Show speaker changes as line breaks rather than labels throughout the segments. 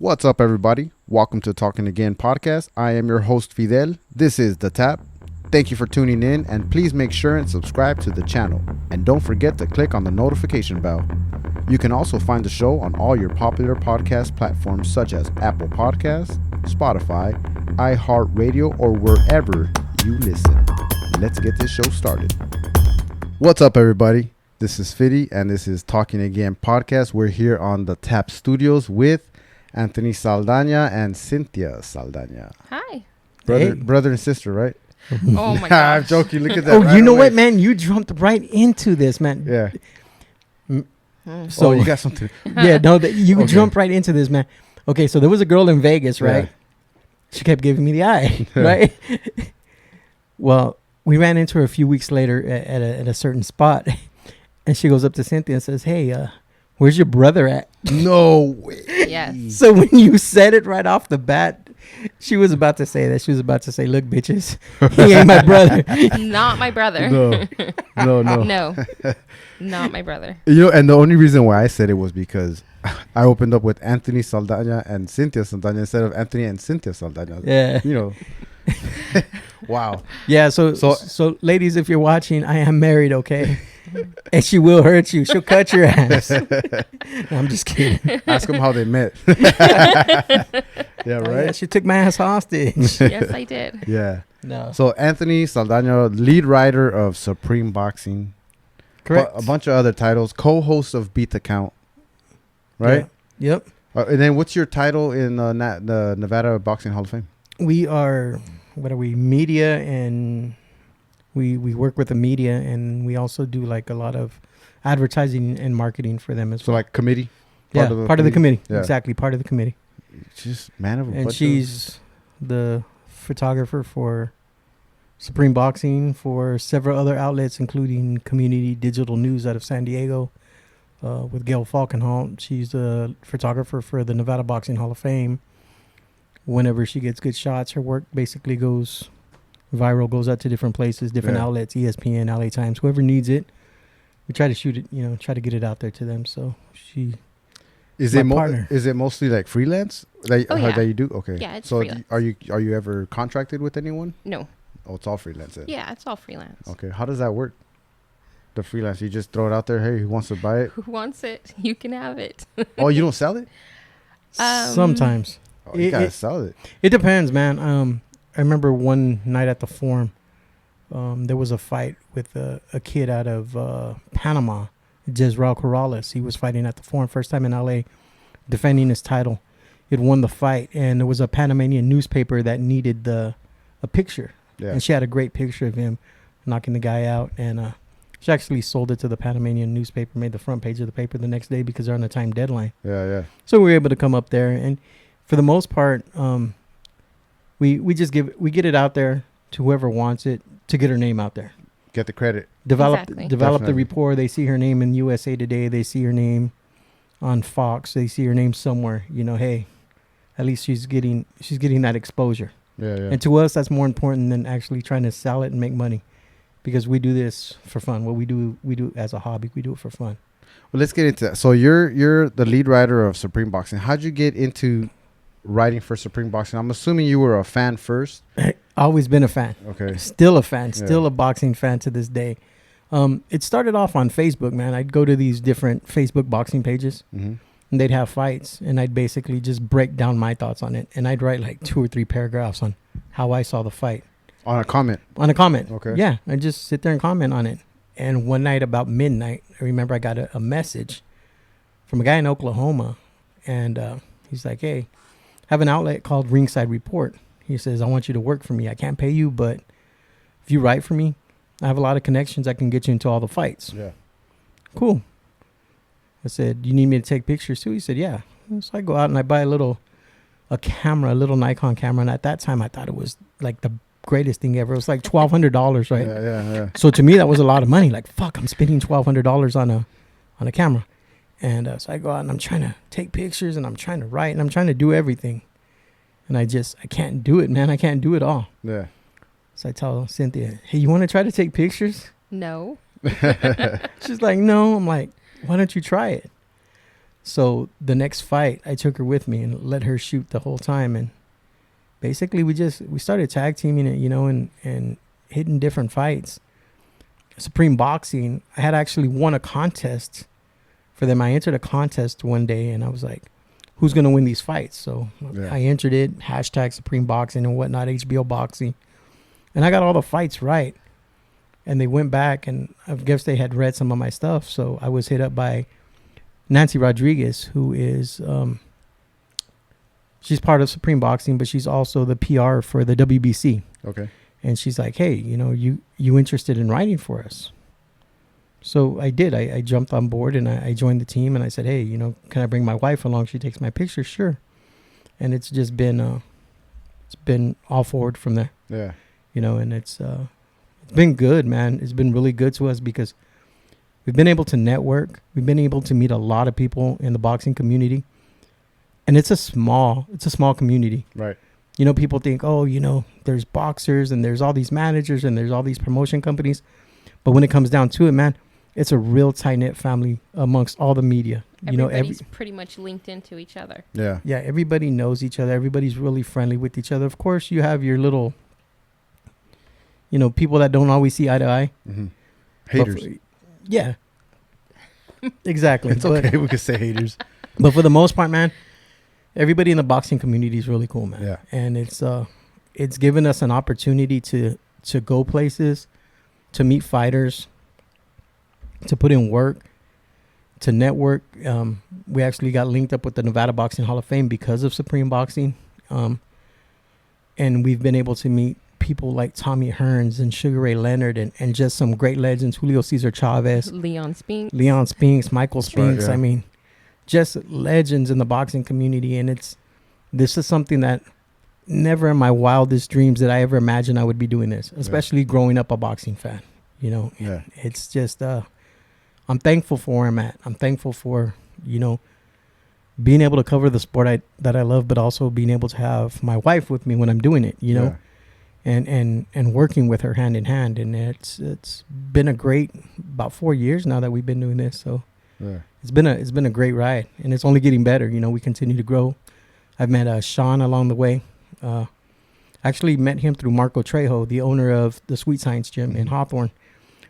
What's up, everybody? Welcome to Talking Again podcast. I am your host, Fidel. This is The Tap. Thank you for tuning in, and please make sure and subscribe to the channel. And don't forget to click on the notification bell. You can also find the show on all your popular podcast platforms such as Apple Podcasts, Spotify, iHeartRadio, or wherever you listen. Let's get this show started. What's up, everybody? This is Fiddy, and this is Talking Again podcast. We're here on the Tap Studios with Anthony Saldaña and Cynthia Saldaña.
Hi.
Brother and sister, right?
Oh my god.
I'm joking. Look at that.
Oh,
right
you know
away.
what, man? You jumped right into this, man.
Yeah.
So
you got something.
yeah, no, you
Okay.
jumped right into this, man. Okay, so there was a girl in Vegas, right?
Yeah.
She kept giving me the eye, right? Well, we ran into her a few weeks later at a certain spot, and she goes up to Cynthia and says, "Hey, where's your brother at?"
No way.
Yes.
So when you said it right off the bat, she was about to say that. She was about to say, "Look, bitches, he ain't my brother."
Not my brother.
No.
No. Not my brother.
You know, and the only reason why I said it was because I opened up with Anthony Saldaña and Cynthia Saldaña instead of Anthony and Cynthia Saldaña.
Yeah.
You know. Wow.
Yeah, so ladies, if you're watching, I am married, okay? And she will hurt you. She'll cut your ass. No, I'm just kidding.
Ask them how they met. Yeah,
Oh,
right?
yeah, she took my ass hostage.
Yes, I did.
Yeah.
No.
So Anthony Saldaña, lead writer of Supreme Boxing.
Correct.
A bunch of other titles. Co-host of Beat the Count. Right?
Yeah. Yep.
And then what's your title in the Nevada Boxing Hall of Fame?
We are, what are we, media, and we work with the media, and we also do like a lot of advertising and marketing for them as
So
well.
like committee?
Part of the committee.
Yeah.
Exactly, part of the committee.
Just man of a
And
bunch
she's the photographer for Supreme Boxing, for several other outlets, including Community Digital News out of San Diego, with Gail Falkenhalt. She's the photographer for the Nevada Boxing Hall of Fame. Whenever she gets good shots, her work basically goes viral, goes out to different places, different outlets, ESPN, LA Times, whoever needs it. We try to shoot it, try to get it out there to them. So she...
Is
my
it
partner.
Is it mostly like freelance that that you do? Okay.
Yeah, it's
so
freelance.
are you ever contracted with anyone?
No.
Oh, it's all freelance then.
Yeah, it's all freelance.
Okay. How does that work? The freelance, you just throw it out there. Hey, who wants to buy it?
Who wants it? You can have it.
Oh, you don't sell it?
Sometimes.
Oh, you gotta
It-
sell it.
It depends, man. I remember one night at the Forum, there was a fight with a kid out of Panama, Jezreel Corrales. He was fighting at the Forum, first time in LA, defending his title. He had won the fight, and there was a Panamanian newspaper that needed a picture.
Yeah.
And she had a great picture of him knocking the guy out, and she actually sold it to the Panamanian newspaper, made the front page of the paper the next day because they're on a time deadline.
Yeah.
So we were able to come up there, and for the most part, we just get it out there to whoever wants it to get her name out there.
Get the credit.
Develop
Exactly.
the
Definitely.
rapport. They see her name in USA Today. They see her name on Fox. They see her name somewhere. Hey, at least she's getting that exposure.
Yeah.
And to us, that's more important than actually trying to sell it and make money, because we do this for fun. What we do as a hobby. We do it for fun.
Well, let's get into that. So you're the lead writer of Supreme Boxing. How'd you get into writing for Supreme Boxing? I'm assuming you were a fan first.
Always been a fan.
Okay.
Still a fan.
Yeah.
Still a boxing fan to this day. It started off on Facebook, man. I'd go to these different Facebook boxing pages,
Mm-hmm.
and they'd have fights, and I'd basically just break down my thoughts on it, and I'd write like 2 or 3 paragraphs on how I saw the fight.
On a comment.
On a comment.
Okay.
Yeah, I'd just sit there and comment on it. And one night about midnight, I remember I got a message from a guy in Oklahoma, and he's like, "Hey, I have an outlet called Ringside Report." He says, "I want you to work for me. I can't pay you, but if you write for me, I have a lot of connections. I can get you into all the fights."
Yeah.
Cool. I said, "You need me to take pictures too?" He said, "Yeah." So I go out and I buy a little Nikon camera. And at that time, I thought it was like the greatest thing ever. It was like $1,200, right?
Yeah.
So to me, that was a lot of money. Like, fuck, I'm spending $1,200 on a camera. And so I go out and I'm trying to take pictures, and I'm trying to write, and I'm trying to do everything. And I can't do it, man. I can't do it all.
Yeah.
So I tell Cynthia, "Hey, you want to try to take pictures?"
No.
She's like, "No." I'm like, "Why don't you try it?" So the next fight, I took her with me and let her shoot the whole time. And basically we started tag teaming it, and hitting different fights. Supreme Boxing, I had actually won a contest for them. I entered a contest one day and I was like, who's going to win these fights? So I entered it, # Supreme Boxing and whatnot, HBO Boxing. And I got all the fights right. And they went back and I guess they had read some of my stuff. So I was hit up by Nancy Rodriguez, who is, she's part of Supreme Boxing, but she's also the PR for the WBC.
Okay.
And she's like, hey, you interested in writing for us? So I did. I jumped on board and I joined the team and I said, hey, can I bring my wife along? She takes my pictures. Sure. And it's just been, it's been all forward from there.
Yeah.
And it's been good, man. It's been really good to us because we've been able to network. We've been able to meet a lot of people in the boxing community. And it's a small community.
Right.
People think, there's boxers and there's all these managers and there's all these promotion companies. But when it comes down to it, man, it's a real tight-knit family amongst all the media.
Everybody's pretty much linked into each other.
Yeah.
Yeah, everybody knows each other. Everybody's really friendly with each other. Of course, you have your little, people that don't always see eye to eye.
Mm-hmm. Haters.
Yeah. Exactly.
It's okay. We could say haters.
But for the most part, man, everybody in the boxing community is really cool, man.
Yeah.
And it's given us an opportunity to go places, to meet fighters, to put in work, to network. We actually got linked up with the Nevada Boxing Hall of Fame because of Supreme Boxing. And we've been able to meet people like Tommy Hearns and Sugar Ray Leonard and just some great legends, Julio Cesar Chavez,
Leon Spinks,
Michael
That's right,
Spinks.
yeah.
I mean, just legends in the boxing community. And this is something that never in my wildest dreams did I ever imagine I would be doing this, especially growing up a boxing fan.
Yeah.
It's just, I'm thankful for where I'm at. I'm thankful for, being able to cover the sport that I love, but also being able to have my wife with me when I'm doing it,
Yeah.
and working with her hand in hand. And it's been a great about 4 years now that we've been doing this. So
Yeah.
it's been a great ride, and it's only getting better. We continue to grow. I've met Sean along the way. Actually met him through Marco Trejo, the owner of the Sweet Science Gym in Hawthorne.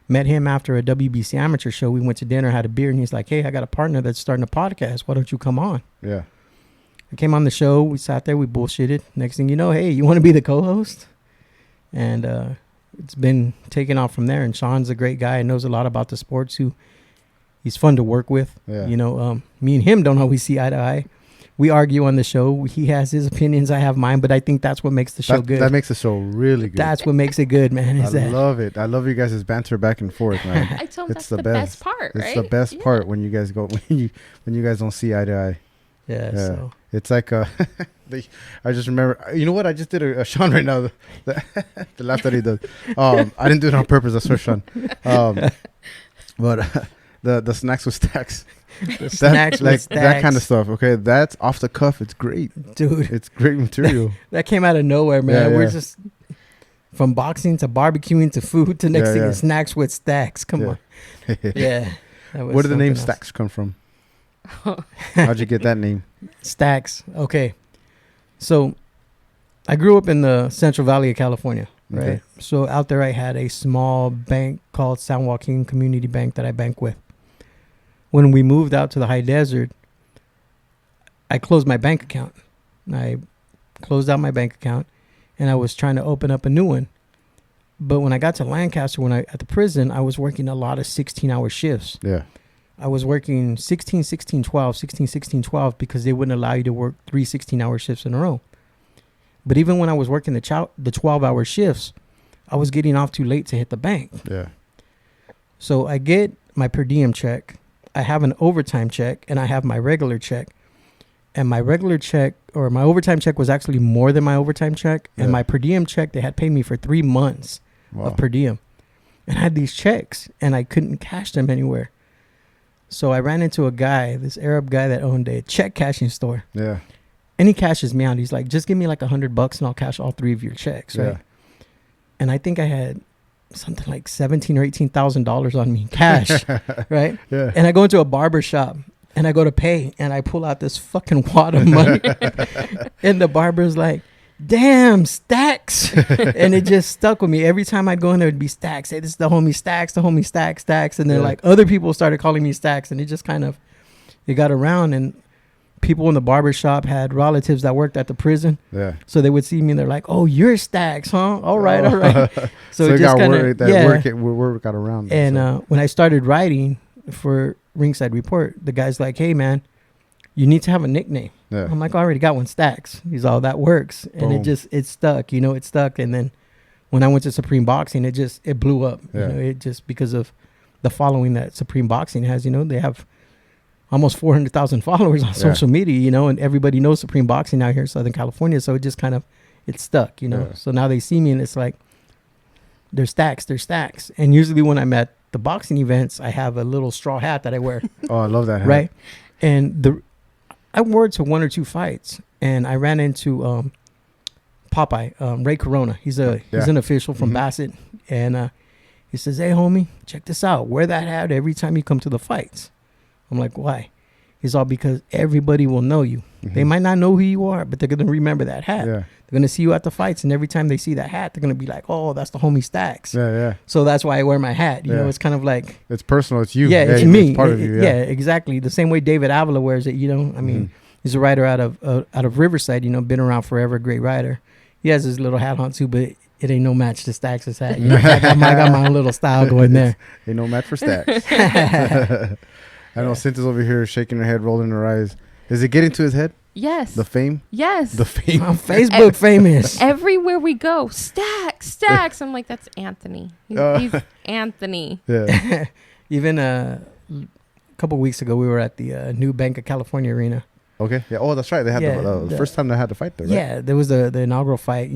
Met him after a WBC amateur show. We went to dinner, had a beer, and he's like, hey, I got a partner that's starting a podcast. Why don't you come on?
Yeah.
I came on the show. We sat there. We bullshitted. Next thing you know, hey, you want to be the co-host? And it's been taken off from there. And Sean's a great guy and knows a lot about the sports. He's fun to work with.
Yeah.
Me and him don't always see eye to eye. We argue on the show. He has his opinions. I have mine. But I think that's what makes the show good.
That makes the show really good.
That's what makes it good, man.
I love it. I love you guys' banter back and forth, man.
I told him
It's
that's
the
the
best.
best part, right?
It's the best part when you guys go when you guys don't see eye to eye.
Yeah. So.
It's like I just remember. You know what? I just did a Sean right now. The laugh that he does. I didn't do it on purpose. I swear, Sean. But the snacks with stacks.
Snacks with
that
Stacks.
kind of stuff. Okay, that's off the cuff. It's great,
Dude.
It's great material.
That came out of nowhere, man.
Yeah,
We're
yeah.
just from boxing to barbecuing to food to next thing is snacks with Stacks. Come on.
Yeah.
Yeah.
Where did the name
something else.
Stacks come from? How'd you get that name?
Stacks. Okay. So I grew up in the Central Valley of California, right?
Okay.
So out there I had a small bank called San Joaquin Community Bank that I bank with. When we moved out to the high desert, I closed my bank account. I closed out my bank account and I was trying to open up a new one. But when I got to Lancaster, at the prison, I was working a lot of 16-hour shifts.
Yeah.
I was working 16, 16, 12, 16, 16, 12 because they wouldn't allow you to work 3 16-hour shifts in a row. But even when I was working the 12-hour shifts, I was getting off too late to hit the bank.
Yeah.
So I get my per diem check. I have an overtime check and I have my regular check. And my regular check or my overtime check was actually more than my overtime check. And
Yeah.
my per diem check, they had paid me for 3 months of per diem. And I had these checks and I couldn't cash them anywhere. So I ran into a guy, this Arab guy that owned a check cashing store.
Yeah.
And he cashes me out. He's like, just give me like $100 and I'll cash all 3 of your checks. Right.
Yeah.
And I think I had something like $17,000 or $18,000 on me cash. Right.
Yeah.
And I go into a barber shop And I go to pay, and I pull out this fucking wad of money. And the barber's like, damn, Stacks. And it just stuck with me. Every time I'd go in there, it'd be Stacks. Hey, this is the homie Stacks, Stacks. And then like other people started calling me Stacks, and it just kind of, it got around. And people in the barber shop had relatives that worked at the prison.
Yeah.
So they would see me and they're like, oh, you're Stacks, huh? All right.
So
it
it
just
got
kinda,
worried that word got around.
And when I started writing for Ringside Report, the guy's like, hey, man, you need to have a nickname.
Yeah.
I'm like, I already got one, Stacks. He's all, that works. And
Boom.
it stuck, it stuck. And then when I went to Supreme Boxing, it blew up.
Yeah.
It just, because of the following that Supreme Boxing has, they have almost 400,000 followers on social media, and everybody knows Supreme Boxing out here in Southern California. So it just kind of, it stuck,
Yeah.
So now they see me and it's like, they're Stacks. And usually when I'm at the boxing events, I have a little straw hat that I wear.
Oh, I love that hat.
Right. And I wore it to 1 or 2 fights, and I ran into Popeye, Ray Corona. He's an official from Bassett, and he says, hey, homie, check this out. Wear that hat every time you come to the fights. I'm like, why? He's all, because everybody will know you.
Mm-hmm.
They might not know who you are, but they're going to remember that hat.
Yeah.
They're going to see you at the fights, and every time they see that hat, they're going to be like, oh, that's the homie Stacks.
Yeah.
So that's why I wear my hat. You know, it's kind of like,
it's personal. It's you.
yeah, it's me.
It's part of you.
Yeah, exactly. The same way David Avila wears it. I mean, he's a writer out of Riverside. Been around forever. Great writer. He has his little hat on too, but it ain't no match to Stacks' hat. I got my own little style going there.
Ain't no match for Stacks. I know Cynthia's over here shaking her head, rolling her eyes. Is it getting to his head?
Yes.
The fame?
Yes.
The fame.
I'm Facebook famous.
Everywhere we go, Stacks. I'm like, that's Anthony. He's Anthony.
Yeah.
Even a couple weeks ago, we were at the new Bank of California Arena.
Okay. Yeah. Oh, that's right. They had the first time they had to fight there, right?
Yeah, there was the inaugural fight.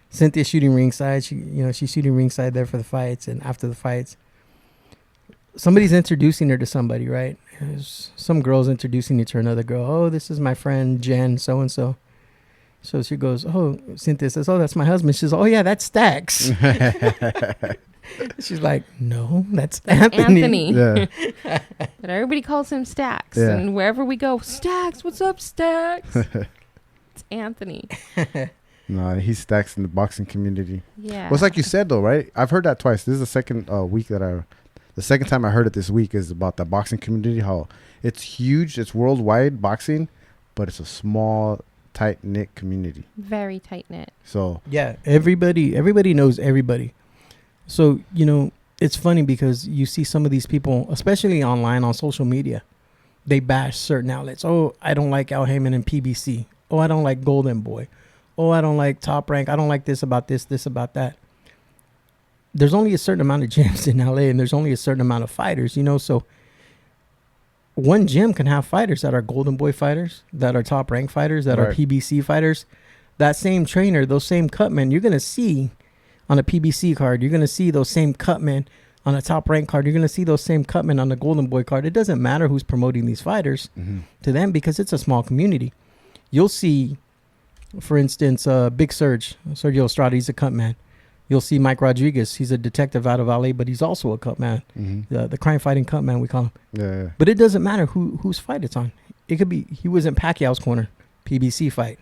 Cynthia shooting ringside. She's shooting ringside there for the fights, and after the fights, somebody's introducing her to somebody, right? There's some girl's introducing you to another girl. Oh, this is my friend Jen, so and so. So she goes, oh, Cynthia says, oh, that's my husband. She says, oh yeah, that's Stacks. She's like, no, that's Anthony.
Yeah.
But everybody calls him Stacks.
Yeah.
And wherever we go, Stacks, what's up, Stacks? It's Anthony.
No, he Stacks in the boxing community.
Yeah.
Well, it's like you said, though, right? I've heard that twice. This is the second week the second time I heard it this week is about the boxing community, how it's huge. It's worldwide boxing, but it's a small, tight-knit community.
Very tight-knit.
So
yeah, everybody knows everybody. So, it's funny because you see some of these people, especially online on social media, they bash certain outlets. Oh, I don't like Al Heyman and PBC. Oh, I don't like Golden Boy. Oh, I don't like Top Rank. I don't like this about this about that. There's only a certain amount of gyms in LA, and there's only a certain amount of fighters, so one gym can have fighters that are Golden Boy fighters, that are Top Rank fighters, that are PBC fighters. That same trainer, those same cutmen, you're going to see on a PBC card. You're going to see those same cutmen on a Top Rank card. You're going to see those same cutmen on the Golden Boy card. It doesn't matter who's promoting these fighters to them because it's a small community. You'll see, for instance, Big Sergio Estrada, he's a cutman. You'll see Mike Rodriguez. He's a detective out of LA, but he's also a cut man. The crime fighting cut man, we call him.
Yeah.
But it doesn't matter whose fight it's on. It could be, he was in Pacquiao's corner, PBC fight.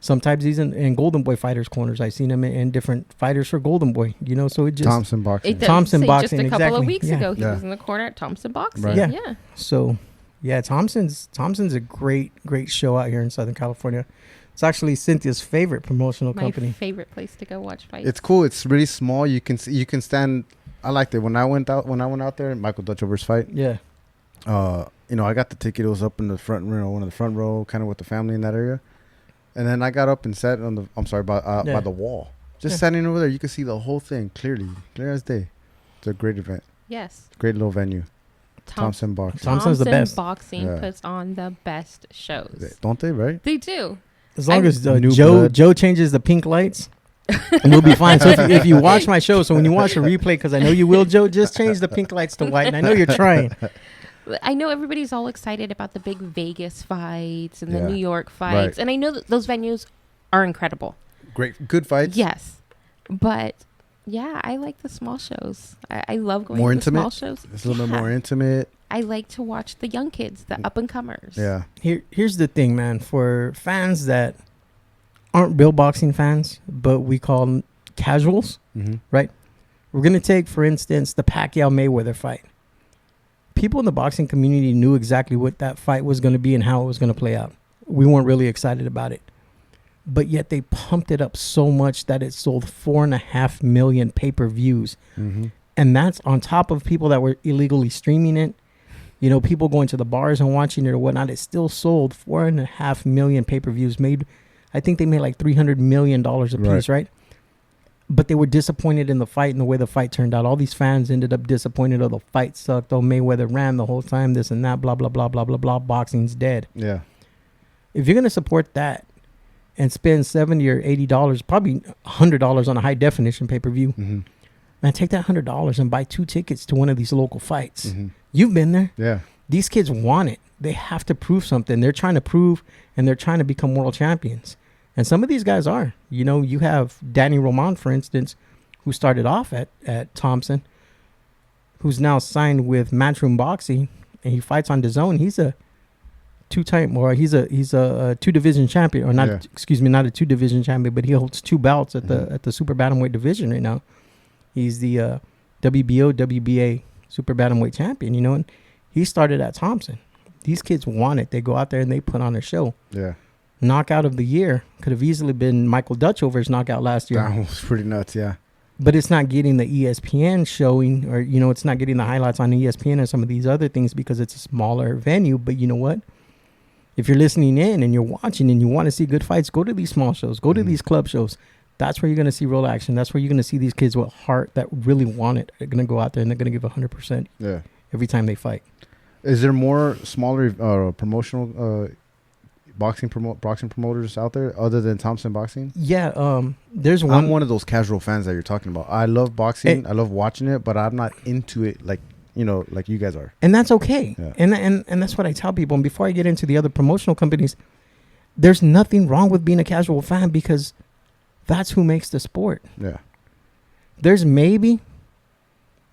Sometimes he's in Golden Boy fighters' corners. I've seen him in different fighters for Golden Boy, so it just...
Thompson Boxing.
Thompson Boxing,
just a couple of
exactly.
weeks ago, he was in the corner at Thompson Boxing.
Right.
Yeah.
So, yeah, Thompson's a great show out here in Southern California. It's actually Cynthia's favorite promotional company.
My favorite place to go watch fights.
It's cool. It's really small. You can stand. I liked it when I went out there. Michael Dutchover's fight.
Yeah.
I got the ticket. It was up in the front row, one of the front row, kind of with the family in that area. And then I got up and sat on by the wall, just standing over there. You could see the whole thing clearly, clear as day. It's a great event.
Yes.
Great little venue. Thompson Boxing.
Thompson's the best.
Boxing puts on the best shows.
Don't they? Right?
They do.
As long as
Joe
changes the pink lights, and we'll be fine. So if you watch my show, so when you watch a replay, because I know you will, Joe, just change the pink lights to white. And I know you're trying.
I know everybody's all excited about the big Vegas fights and the New York fights. Right. And I know that those venues are incredible.
Great. Good fights.
Yes. But, yeah, I like the small shows. I love going
more
to
intimate?
the small shows.
It's a little bit more intimate.
I like to watch the young kids, the up and comers.
Yeah.
Here's the thing, man. For fans that aren't real boxing fans, but we call them casuals, right? We're going to take, for instance, the Pacquiao-Mayweather fight. People in the boxing community knew exactly what that fight was going to be and how it was going to play out. We weren't really excited about it. But yet they pumped it up so much that it sold 4.5 million pay-per-views. And that's on top of people that were illegally streaming it. You know, people going to the bars and watching it or whatnot. It still sold 4.5 million pay-per-views. I think they made like $300 million a piece, right? But they were disappointed in the fight and the way the fight turned out. All these fans ended up disappointed. Oh, the fight sucked. Oh, Mayweather ran the whole time, this and that, blah, blah, blah, blah, blah, blah. Boxing's dead.
Yeah.
If you're going to support that and spend $70 or $80, probably $100 on a high definition pay-per-view, man, take that $100 and buy 2 tickets to one of these local fights. You've been there.
Yeah.
These kids want it. They have to prove something. They're trying to prove, and they're trying to become world champions. And some of these guys are. You know, you have Danny Roman, for instance, who started off at Thompson, who's now signed with Matchroom Boxing, and he fights on DAZN. He's a two-time, or he's a 2-division champion, or not?
Yeah.
Excuse me, not a 2-division champion, but he holds 2 belts at the super bantamweight division right now. He's the WBO, WBA super bantamweight champion. You know, and he started at Thompson. These kids want it. They go out there and they put on a show.
Yeah.
Knockout of the year could have easily been Michael Dutchover's knockout last year.
That was pretty nuts, yeah.
But it's not getting the ESPN showing, or, you know, it's not getting the highlights on ESPN or some of these other things because it's a smaller venue. But you know what? If you're listening in and you're watching and you want to see good fights, go to these small shows. Go to these club shows. That's where you're going to see real action. That's where you're going to see these kids with heart that really want it. They're going to go out there and they're going to give 100% every time they fight.
Is there more smaller promotional boxing promoters out there other than Thompson Boxing?
Yeah, there's one.
I'm one of those casual fans that you're talking about. I love boxing. I love watching it, but I'm not into it like, you know, like you guys are.
And that's okay.
Yeah.
And that's what I tell people. And before I get into the other promotional companies, there's nothing wrong with being a casual fan because that's who makes the sport.
Yeah.
There's maybe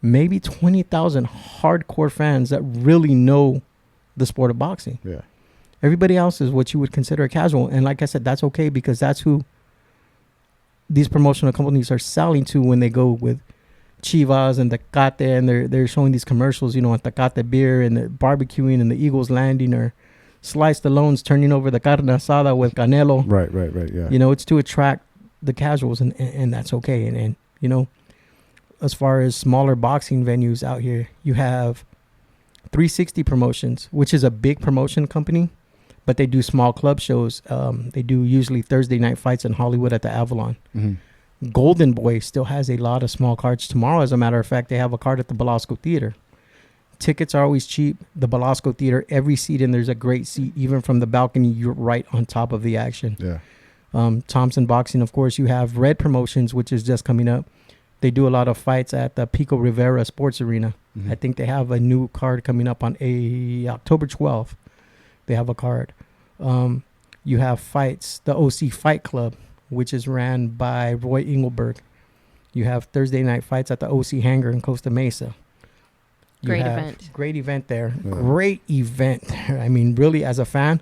20,000 hardcore fans that really know the sport of boxing.
Yeah.
Everybody else is what you would consider a casual. And like I said, that's okay because that's who these promotional companies are selling to when they go with Chivas and Tecate and they're showing these commercials, you know, on Tecate beer and the barbecuing and the Eagles landing or Sliced Alone's turning over the carne asada with Canelo.
Right, yeah.
You know, it's to attract the casuals and that's okay. And, you know, as far as smaller boxing venues out here, you have 360 Promotions, which is a big promotion company, but they do small club shows. They do usually Thursday night fights in Hollywood at the Avalon. Golden Boy still has a lot of small cards. Tomorrow, as a matter of fact, they have a card at the Belasco Theater. Tickets are always cheap. The Belasco Theater, every seat in there's a great seat. Even from the balcony, you're right on top of the action.
Yeah.
Thompson Boxing, of course, you have Red Promotions, which is just coming up. They do a lot of fights at the Pico Rivera Sports Arena. I think they have a new card coming up on October 12th. They have a card. You have fights, the OC Fight Club, which is ran by Roy Engelberg. You have Thursday night fights at the OC Hangar in Costa Mesa.
Great event.
Great event there. Yeah. Great event. I mean, really, as a fan,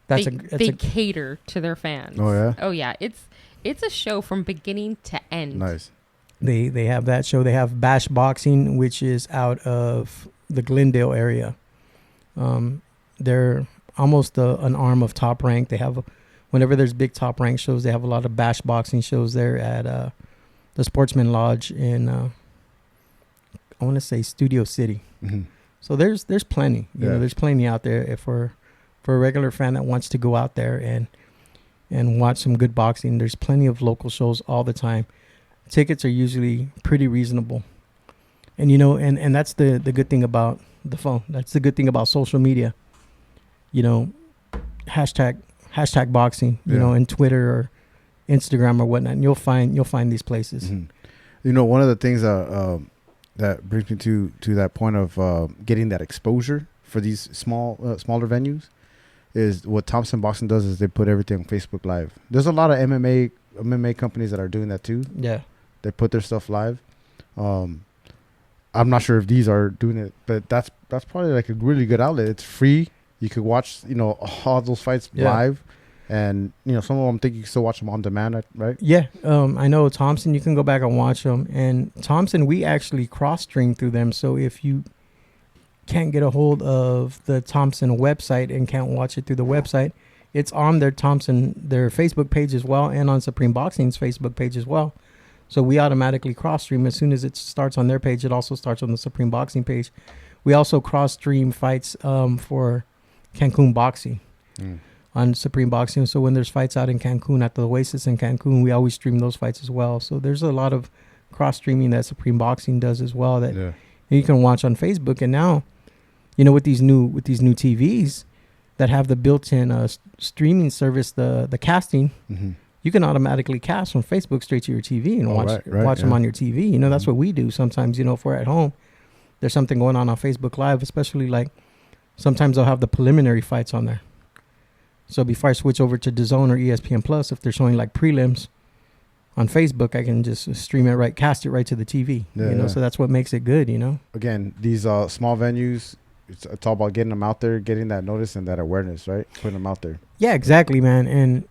they cater to their fans.
Oh yeah.
Oh yeah. It's a show from beginning to end.
Nice.
They have that show. They have Bash Boxing, which is out of the Glendale area. They're almost an arm of Top Rank. They have, whenever there's big Top Rank shows, they have a lot of Bash Boxing shows there at the Sportsman Lodge in, I want to say Studio City. So there's plenty. You know, there's plenty out there for a regular fan that wants to go out there and watch some good boxing. There's plenty of local shows all the time. Tickets are usually pretty reasonable. And, you know, and that's the good thing about the phone. That's the good thing about social media. You know, hashtag boxing, you know, in Twitter or Instagram or whatnot. And you'll find these places.
You know, one of the things that brings me to that point of getting that exposure for these smaller venues is what Thompson Boxing does is they put everything on Facebook Live. There's a lot of MMA companies that are doing that too.
Yeah.
They put their stuff live. I'm not sure if these are doing it, but that's probably like a really good outlet. It's free. You could watch, all those fights live, and some of them think you can still watch them on demand, right?
Yeah, I know Thompson. You can go back and watch them, and Thompson, we actually cross stream through them. So if you can't get a hold of the Thompson website and can't watch it through the website, it's on their Facebook page as well, and on Supreme Boxing's Facebook page as well. So we automatically cross stream as soon as it starts on their page. It also starts on the Supreme Boxing page. We also cross stream fights for Cancun Boxing on Supreme Boxing. So when there's fights out in Cancun at the Oasis in Cancun, we always stream those fights as well. So there's a lot of cross streaming that Supreme Boxing does as well that you can watch on Facebook. And now, with these new TVs that have the built-in streaming service, the casting. Mm-hmm. You can automatically cast from Facebook straight to your TV and watch them on your TV. That's what we do sometimes, if we're at home. There's something going on Facebook Live, especially like sometimes they'll have the preliminary fights on there. So before I switch over to DAZN or ESPN Plus, if they're showing like prelims on Facebook, I can just stream it cast it right to the TV. So that's what makes it good,
Again, these small venues, it's all about getting them out there, getting that notice and that awareness, right? Putting them out there.
Yeah, exactly, man. And,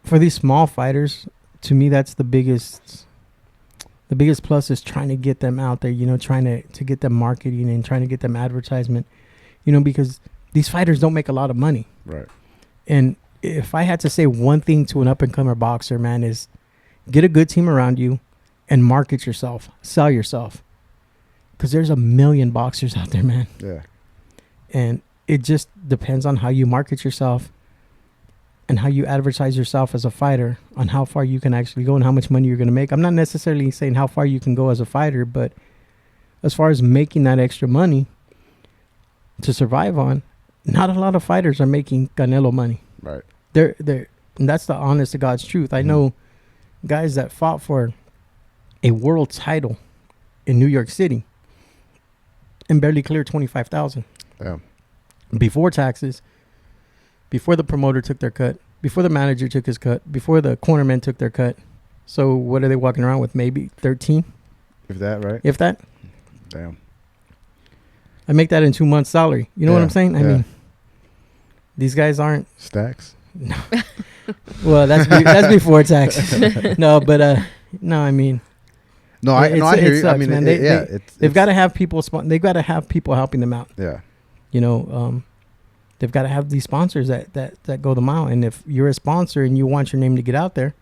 for these small fighters, to me, that's the biggest plus is trying to get them out there, trying to get them marketing and trying to get them advertisement, because these fighters don't make a lot of money.
Right.
And if I had to say one thing to an up-and-comer boxer, man, is get a good team around you and market yourself, sell yourself. Because there's a million boxers out there, man.
Yeah.
And it just depends on how you market yourself and how you advertise yourself as a fighter, on how far you can actually go and how much money you're going to make. I'm not necessarily saying how far you can go as a fighter, but as far as making that extra money to survive on, not a lot of fighters are making Canelo money.
Right.
And that's the honest to God's truth. I know guys that fought for a world title in New York City and barely cleared $25,000.
Yeah.
Before taxes, before the promoter took their cut, before the manager took his cut, before the cornermen took their cut. So what are they walking around with? Maybe 13?
If that, right?
If that?
Damn.
I make that in 2 months' salary. You know what I'm saying? I mean, these guys aren't
Stacks.
No. Well, that's before tax. No, but no, I mean.
No, I hear you.
Sucks,
I mean,
man. They've got to have people. They've got to have people helping them out.
Yeah.
They've got to have these sponsors that go the mile. And if you're a sponsor and you want your name to get out there,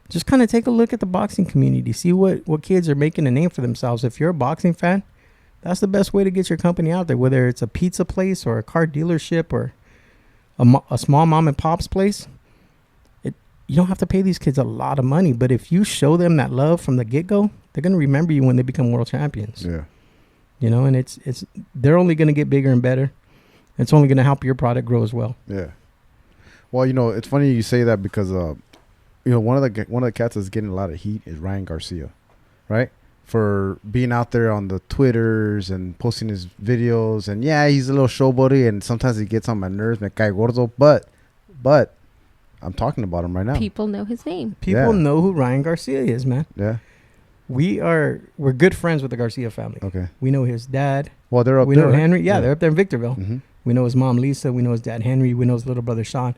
just kind of take a look at the boxing community. See what kids are making a name for themselves. If you're a boxing fan, that's the best way to get your company out there. Whether it's a pizza place or a car dealership or a small mom and pop's place, you don't have to pay these kids a lot of money. But if you show them that love from the get-go, they're going to remember you when they become world champions.
Yeah.
And they're only going to get bigger and better. It's only going to help your product grow as well.
Yeah. Well, it's funny you say that because, one of the cats that's getting a lot of heat is Ryan Garcia, right? For being out there on the Twitters and posting his videos. And yeah, he's a little showboaty and sometimes he gets on my nerves, me cae gordo. But I'm talking about him right now.
People know his name.
People know who Ryan Garcia is, man.
Yeah.
We're good friends with the Garcia family.
Okay.
We know his dad.
Well, they're up there.
We know
right?
Henry. Yeah, they're up there in Victorville.
Mm-hmm.
We know his mom, Lisa. We know his dad, Henry. We know his little brother, Sean.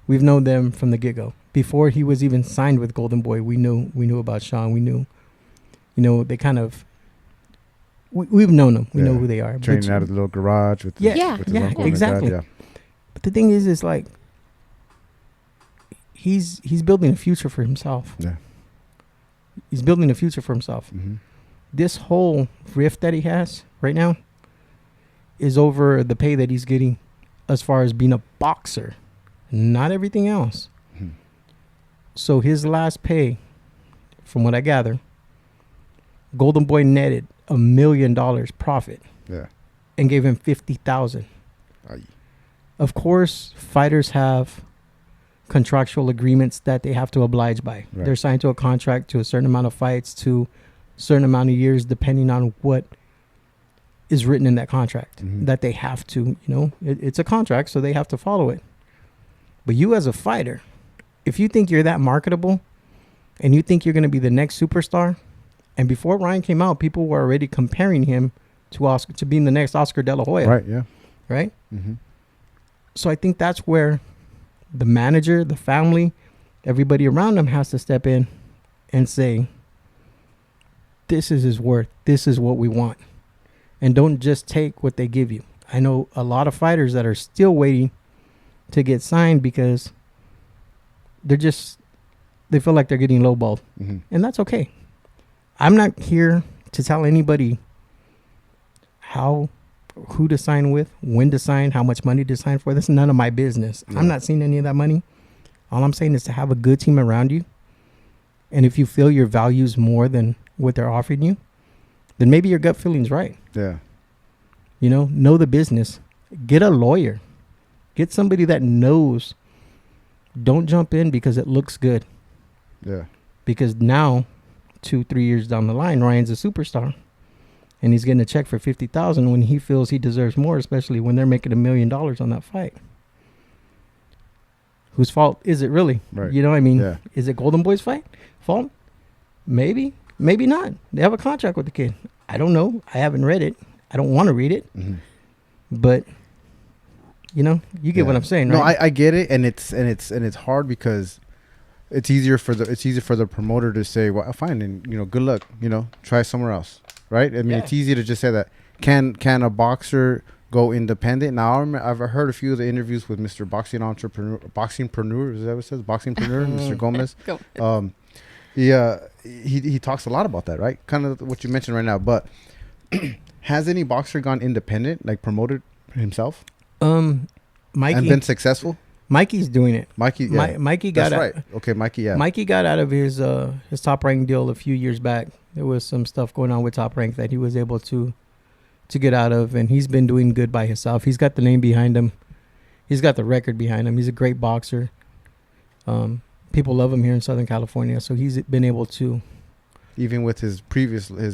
We've known them from the get-go. Before he was even signed with Golden Boy, we knew about Sean. We knew, they kind of, we've known them. We know who they are.
Training out of the little garage with his uncle
exactly.
And dad,
But the thing is like, he's building a future for himself.
Yeah.
He's building a future for himself.
Mm-hmm.
This whole rift that he has right now is over the pay that he's getting as far as being a boxer, not everything else. Mm-hmm. So his last pay, from what I gather, Golden Boy netted $1 million profit.
Yeah.
And gave him $50,000. Of course, fighters have contractual agreements that they have to oblige by. Right. They're signed to a contract to a certain amount of fights, to a certain amount of years, depending on what is written in that contract, that they have to, it's a contract, so they have to follow it. But you as a fighter, if you think you're that marketable and you think you're going to be the next superstar And before Ryan came out, people were already comparing him to being the next Oscar De La Hoya.
Right. Yeah.
Right. So I think that's where the manager, the family, everybody around him has to step in and say, this is his worth. This is what we want. And don't just take what they give you. I know a lot of fighters that are still waiting to get signed because they feel like they're getting lowballed. And that's okay. I'm not here to tell anybody who to sign with, when to sign, how much money to sign for. That's none of my business. I'm not seeing any of that money. All I'm saying is to have a good team around you. And if you feel your value's more than what they're offering you, then maybe your gut feeling's right.
Yeah.
Know the business. Get a lawyer. Get somebody that knows. Don't jump in because it looks good.
Yeah.
Because now, 2-3 years down the line, Ryan's a superstar. And he's getting a check for $50,000 when he feels he deserves more, especially when they're making $1 million on that fight. Whose fault is it really?
Right.
Is it Golden Boy's fault? Maybe. Maybe not. They have a contract with the kid. I don't know. I haven't read it. I don't want to read it. But you get what I'm saying, right?
No, I get it, and it's hard because it's easier for the promoter to say, well, fine, and good luck, try somewhere else, right? I mean, it's easy to just say that. Can a boxer go independent? Now, I've heard a few of the interviews with Mr. Boxingpreneur, is that what it says? Boxingpreneur, Mr. Gomez. He talks a lot about that, right? Kind of what you mentioned right now. But has any boxer gone independent, like promoted himself?
Mikey,
and been successful?
Mikey's doing it.
Mikey, yeah.
Mikey got
That's right. Okay, Mikey, yeah.
Mikey got out of his Top Rank deal a few years back. There was some stuff going on with Top Rank that he was able to get out of, and he's been doing good by himself. He's got the name behind him. He's got the record behind him. He's a great boxer. People love him here in Southern California, so he's been able to. Even with his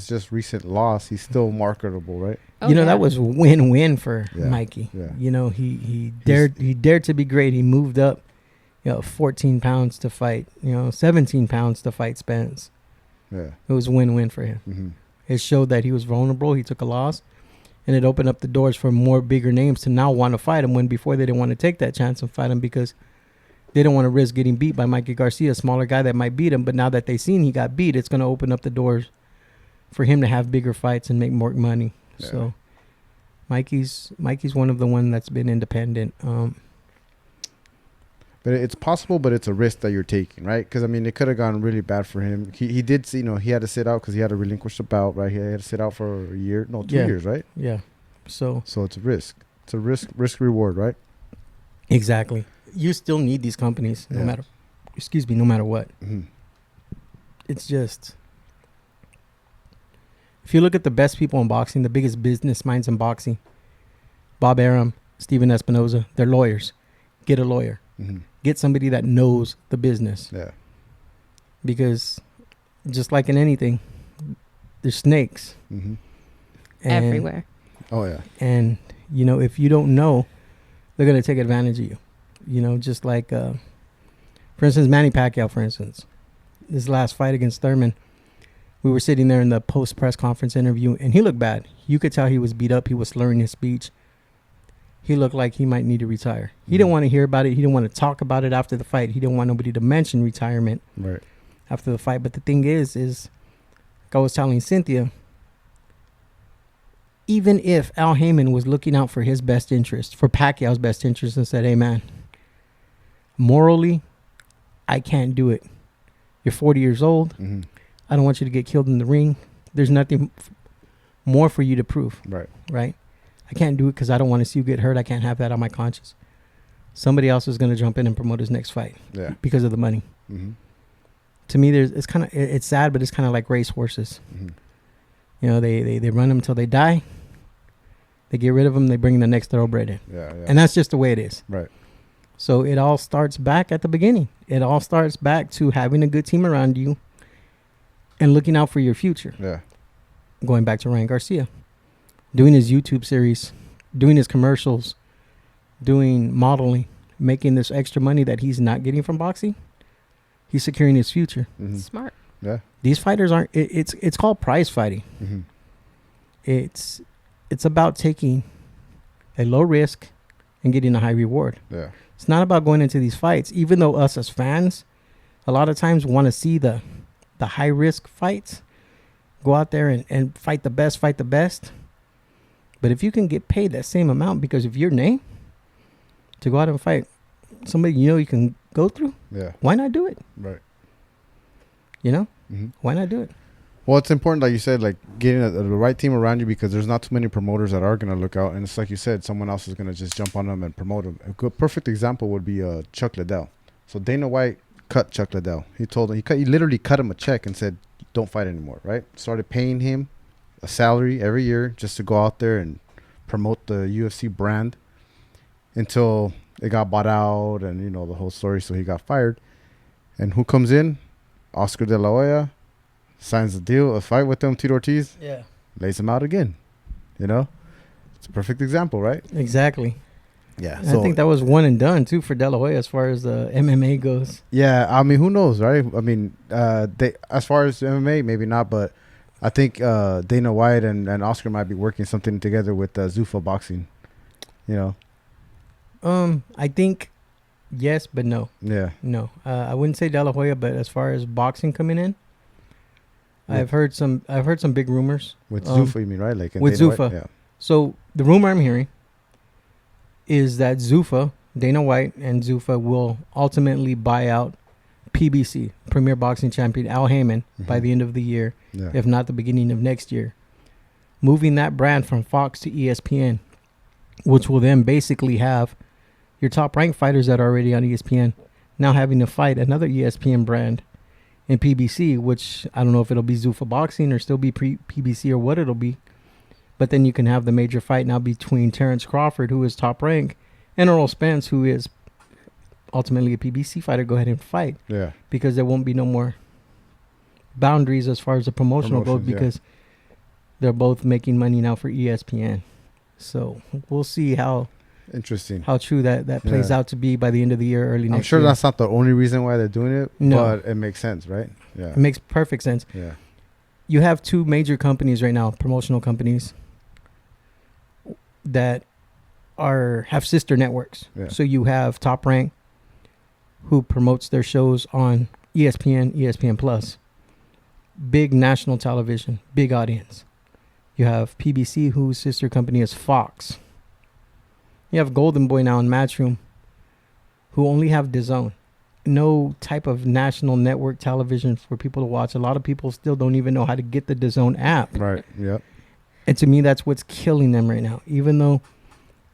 just recent loss, he's still marketable, right?
Oh, yeah.
That was win-win for Mikey. Yeah. He dared to be great. He moved up, 14 pounds to fight, 17 pounds to fight Spence.
Yeah.
It was win-win for him. It showed that he was vulnerable. He took a loss, and it opened up the doors for more bigger names to now want to fight him, when before they didn't want to take that chance and fight him because they don't want to risk getting beat by Mikey Garcia, a smaller guy that might beat him. But now that they've seen he got beat, it's going to open up the doors for him to have bigger fights and make more money. Yeah. So Mikey's one of the one that's been independent.
But it's possible, but it's a risk that you're taking, right? Because, I mean, it could have gone really bad for him. He did, he had to sit out because he had to relinquish the bout, right? He had to sit out for a year. No, 2 years, right?
Yeah. So
it's a risk. It's a risk reward, right?
Exactly. You still need these companies no matter what. It's just, if you look at the best people in boxing, the biggest business minds in boxing, Bob Arum, Steven Espinoza, they're lawyers. Get a lawyer. Get somebody that knows the business. Yeah. Because just like in anything, there's snakes.
Everywhere.
Oh, yeah.
And, if you don't know, they're going to take advantage of you. Just like, for instance, Manny Pacquiao, for instance, his last fight against Thurman, we were sitting there in the post-press conference interview, and he looked bad. You could tell he was beat up. He was slurring his speech. He looked like he might need to retire. He didn't want to hear about it. He didn't want to talk about it after the fight. He didn't want nobody to mention retirement after the fight. But the thing is like I was telling Cynthia, even if Al Heyman was looking out for his best interest, for Pacquiao's best interest, and said, hey, man, morally, I can't do it. You're 40 years old. I don't want you to get killed in the ring. There's nothing more for you to prove. Right? I can't do it because I don't want to see you get hurt. I can't have that on my conscience. Somebody else is going to jump in and promote his next fight because of the money. To me, it's sad, but it's kind of like race horses. They run them until they die. They get rid of them. They bring the next thoroughbred in. And that's just the way it is. Right. So it all starts back at the beginning. It all starts back to having a good team around you and looking out for your future. Yeah. Going back to Ryan Garcia, doing his YouTube series, doing his commercials, doing modeling, making this extra money that he's not getting from boxing. He's securing his future.
Smart.
Yeah.
These fighters aren't. It's called prize fighting.
Mm-hmm.
It's about taking a low risk and getting a high reward.
Yeah.
It's not about going into these fights, even though us as fans, a lot of times want to see the high risk fights. Go out there and fight the best. But if you can get paid that same amount because of your name to go out and fight somebody you can go through, why not do it?
Right.
Mm-hmm. Why not do it?
Well, it's important, like you said, like getting the right team around you, because there's not too many promoters that are going to look out. And it's like you said, someone else is going to just jump on them and promote them. A good, perfect example would be Chuck Liddell. So Dana White cut Chuck Liddell. He told him, he literally cut him a check and said, don't fight anymore, right? Started paying him a salary every year just to go out there and promote the UFC brand until it got bought out and, the whole story. So he got fired. And who comes in? Oscar De La Hoya. Signs the deal, a fight with him, Tito Ortiz.
Yeah.
Lays him out again. It's a perfect example, right?
Exactly.
Yeah.
So I think that was one and done too for De La Hoya as far as the MMA goes.
Yeah, I mean, who knows, right? I mean, they as far as MMA, maybe not, but I think Dana White and Oscar might be working something together with Zuffa Boxing.
I think yes, but no.
Yeah.
No, I wouldn't say De La Hoya, but as far as boxing coming in, yeah. I've heard some big rumors
with Zuffa. You mean, right? Like
with
Dana
Zuffa.
White? Yeah.
So the rumor I'm hearing is that Zuffa, Dana White, and Zuffa will ultimately buy out PBC, Premier Boxing Champion Al Heyman, by the end of the year, if not the beginning of next year, moving that brand from Fox to ESPN, which will then basically have your top-ranked fighters that are already on ESPN now having to fight another ESPN brand in PBC, which I don't know if it'll be Zuffa Boxing or still be PBC or what it'll be. But then you can have the major fight now between Terrence Crawford, who is top rank, and Earl Spence, who is ultimately a PBC fighter. Go ahead and fight. Yeah. Because there won't be no more boundaries as far as the promotional goes, because they're both making money now for ESPN. So we'll see how true that plays out to be by the end of the year, early next year.
I'm sure that's not the only reason why they're doing it, but it makes sense, right? Yeah.
It makes perfect sense.
Yeah.
You have two major companies right now, promotional companies, that have sister networks. Yeah. So you have Top Rank, who promotes their shows on ESPN, ESPN Plus. Big national television, big audience. You have PBC, whose sister company is Fox. You have Golden Boy now in Matchroom, who only have DAZN. No type of national network television for people to watch. A lot of people still don't even know how to get the DAZN app.
Right, yep.
And to me, that's what's killing them right now. Even though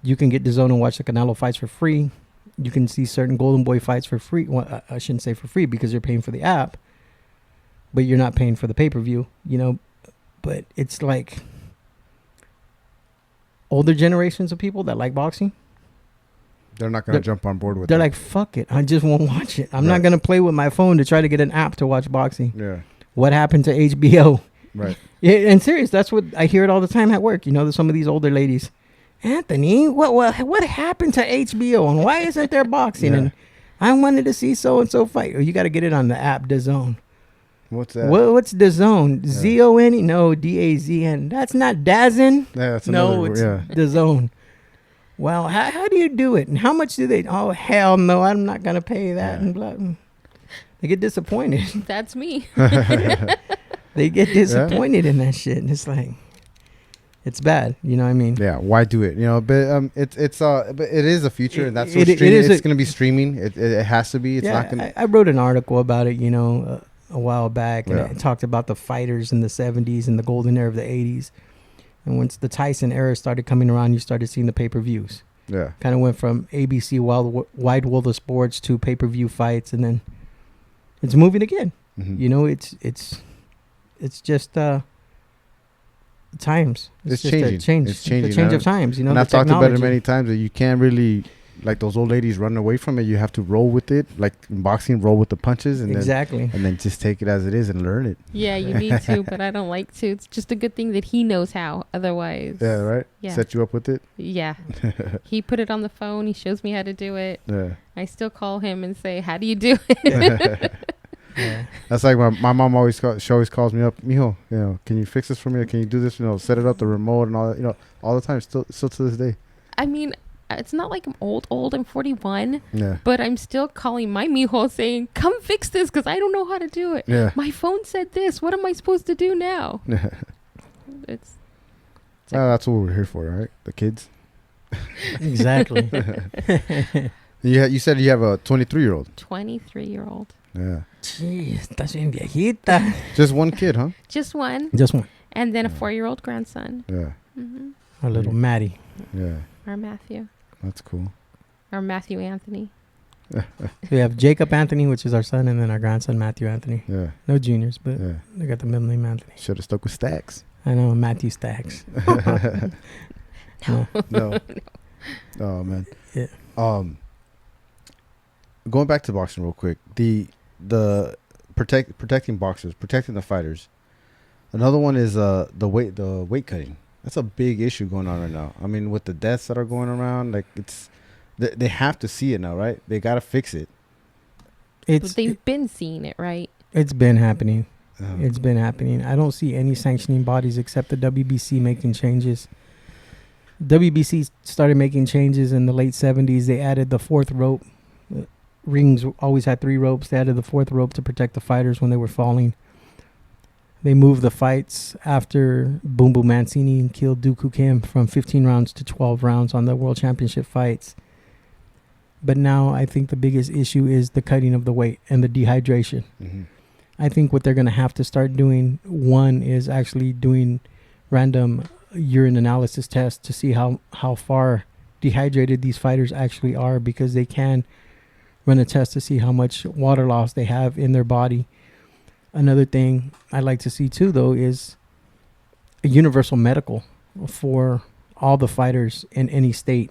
you can get DAZN and watch the Canelo fights for free, you can see certain Golden Boy fights for free. Well, I shouldn't say for free because you're paying for the app, but you're not paying for the pay-per-view, But it's like older generations of people that like boxing,
they're not going to jump on board with it.
They're like, fuck it. I just won't watch it. I'm not going to play with my phone to try to get an app to watch boxing.
Yeah.
What happened to HBO?
Right.
Yeah, and serious, that's what I hear it all the time at work. There's some of these older ladies. Anthony, what happened to HBO and why isn't there boxing? And I wanted to see so-and-so fight. You got to get it on the app, DAZN.
What's that?
What's DAZN? Z-O-N-E? No, D-A-Z-N. That's not DAZN.
Yeah, that's another word.
It's DAZN. Well, how do you do it? And how much do they? Oh, hell no, I'm not going to pay that. And blah. They get disappointed.
That's me.
They get disappointed in that shit. And it's like, it's bad. You know what I mean?
Yeah. Why do it? But but it is a future, and that's it's going to be streaming. It has to be. It's not going to.
I wrote an article about it, a while back, and I talked about the fighters in the 70s and the golden era of the 80s. And once the Tyson era started coming around, you started seeing the pay-per-views. Yeah. Kind of went from ABC Wide World of Sports to pay-per-view fights, and then it's moving again. Mm-hmm. It's just times.
It's
just
changing.
A change.
It's changing.
The change of times.
And I've talked about it many times that you can't really, like those old ladies, run away from it. You have to roll with it, like in boxing, roll with the punches, and then just take it as it is and learn it.
Yeah, you need to, but I don't like to. It's just a good thing that he knows how. Otherwise,
right. Yeah. Set you up with it.
Yeah, he put it on the phone. He shows me how to do it. Yeah, I still call him and say, "How do you do it?"
Yeah.
That's like my mom she always calls me up, mijo, can you fix this for me? Or can you do this? Set it up, the remote and all that, all the time. Still to this day.
I mean, it's not like I'm old. I'm 41.
Yeah.
But I'm still calling my mijo saying, come fix this because I don't know how to do it.
Yeah.
My phone said this. What am I supposed to do now? It's
that's what we're here for, right? The kids.
Exactly.
You said you have a 23-year-old.
23-year-old.
Yeah.
Jeez, estás bien viejita.
Just one kid, huh?
Just one.
Just one.
And then a 4-year-old grandson.
Yeah.
Mm-hmm.
Our little Maddie.
Yeah.
Our Matthew.
That's cool.
Our Matthew Anthony.
We have Jacob Anthony, which is our son, and then our grandson, Matthew Anthony.
Yeah.
No juniors, but
Yeah.
they got the middle name Anthony.
Should have stuck with Stacks.
I know, Matthew Stacks.
No.
No. Oh, man.
Yeah.
Going back to boxing real quick. The protecting boxers, protecting the fighters. Another one is the weight cutting. That's a big issue going on right now. I mean, with the deaths that are going around, like they have to see it now, right? They got to fix it.
But they've been seeing it, right?
It's been happening. It's been happening. I don't see any sanctioning bodies except the WBC making changes. WBC started making changes in the late 70s. They added the fourth rope. Rings always had 3 ropes. They added the fourth rope to protect the fighters when they were falling. They moved the fights after Boom Boom Mancini killed Dooku Kim from 15 rounds to 12 rounds on the World Championship fights. But now I think the biggest issue is the cutting of the weight and the dehydration.
Mm-hmm.
I think what they're going to have to start doing, one, is actually doing random urine analysis tests to see how far dehydrated these fighters actually are, because they can run a test to see how much water loss they have in their body. Another thing I'd like to see too, though, is a universal medical for all the fighters in any state,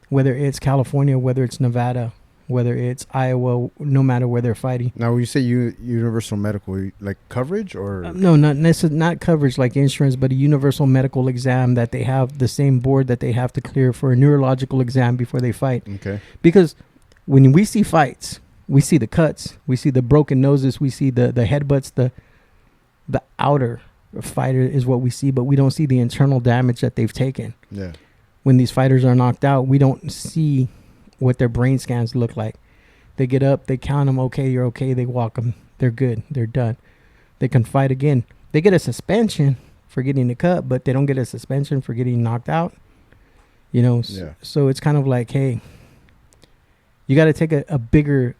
whether it's California, whether it's Nevada, whether it's Iowa, no matter where they're fighting.
Now, when you say universal medical, like coverage or?
No, not coverage like insurance, but a universal medical exam that they have the same board that they have to clear for a neurological exam before they fight.
Okay.
Because when we see fights, we see the cuts, we see the broken noses, we see the headbutts, the outer fighter is what we see, but we don't see the internal damage that they've taken.
Yeah.
When these fighters are knocked out, we don't see what their brain scans look like. They get up, they count them, okay, you're okay, they walk them, they're good, they're done. They can fight again. They get a suspension for getting the cut, but they don't get a suspension for getting knocked out. So it's kind of like, hey, you got to take a bigger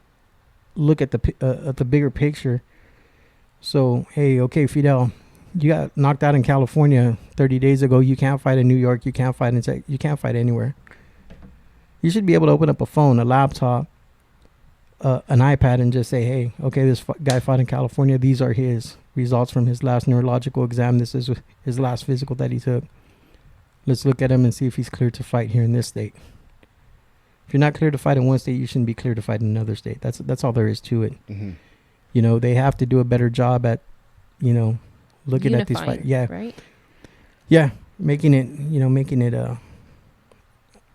look at the bigger picture. So, hey, okay, Fidel, you got knocked out in California 30 days ago. You can't fight in New York. You can't fight you can't fight anywhere. You should be able to open up a phone, a laptop, an iPad, and just say, hey, okay, this guy fought in California. These are his results from his last neurological exam. This is his last physical that he took. Let's look at him and see if he's cleared to fight here in this state. If you're not clear to fight in one state, you shouldn't be clear to fight in another state. That's all there is to it.
Mm-hmm.
They have to do a better job at, looking
Unifying,
at these fights. Yeah.
Right?
Yeah. Making it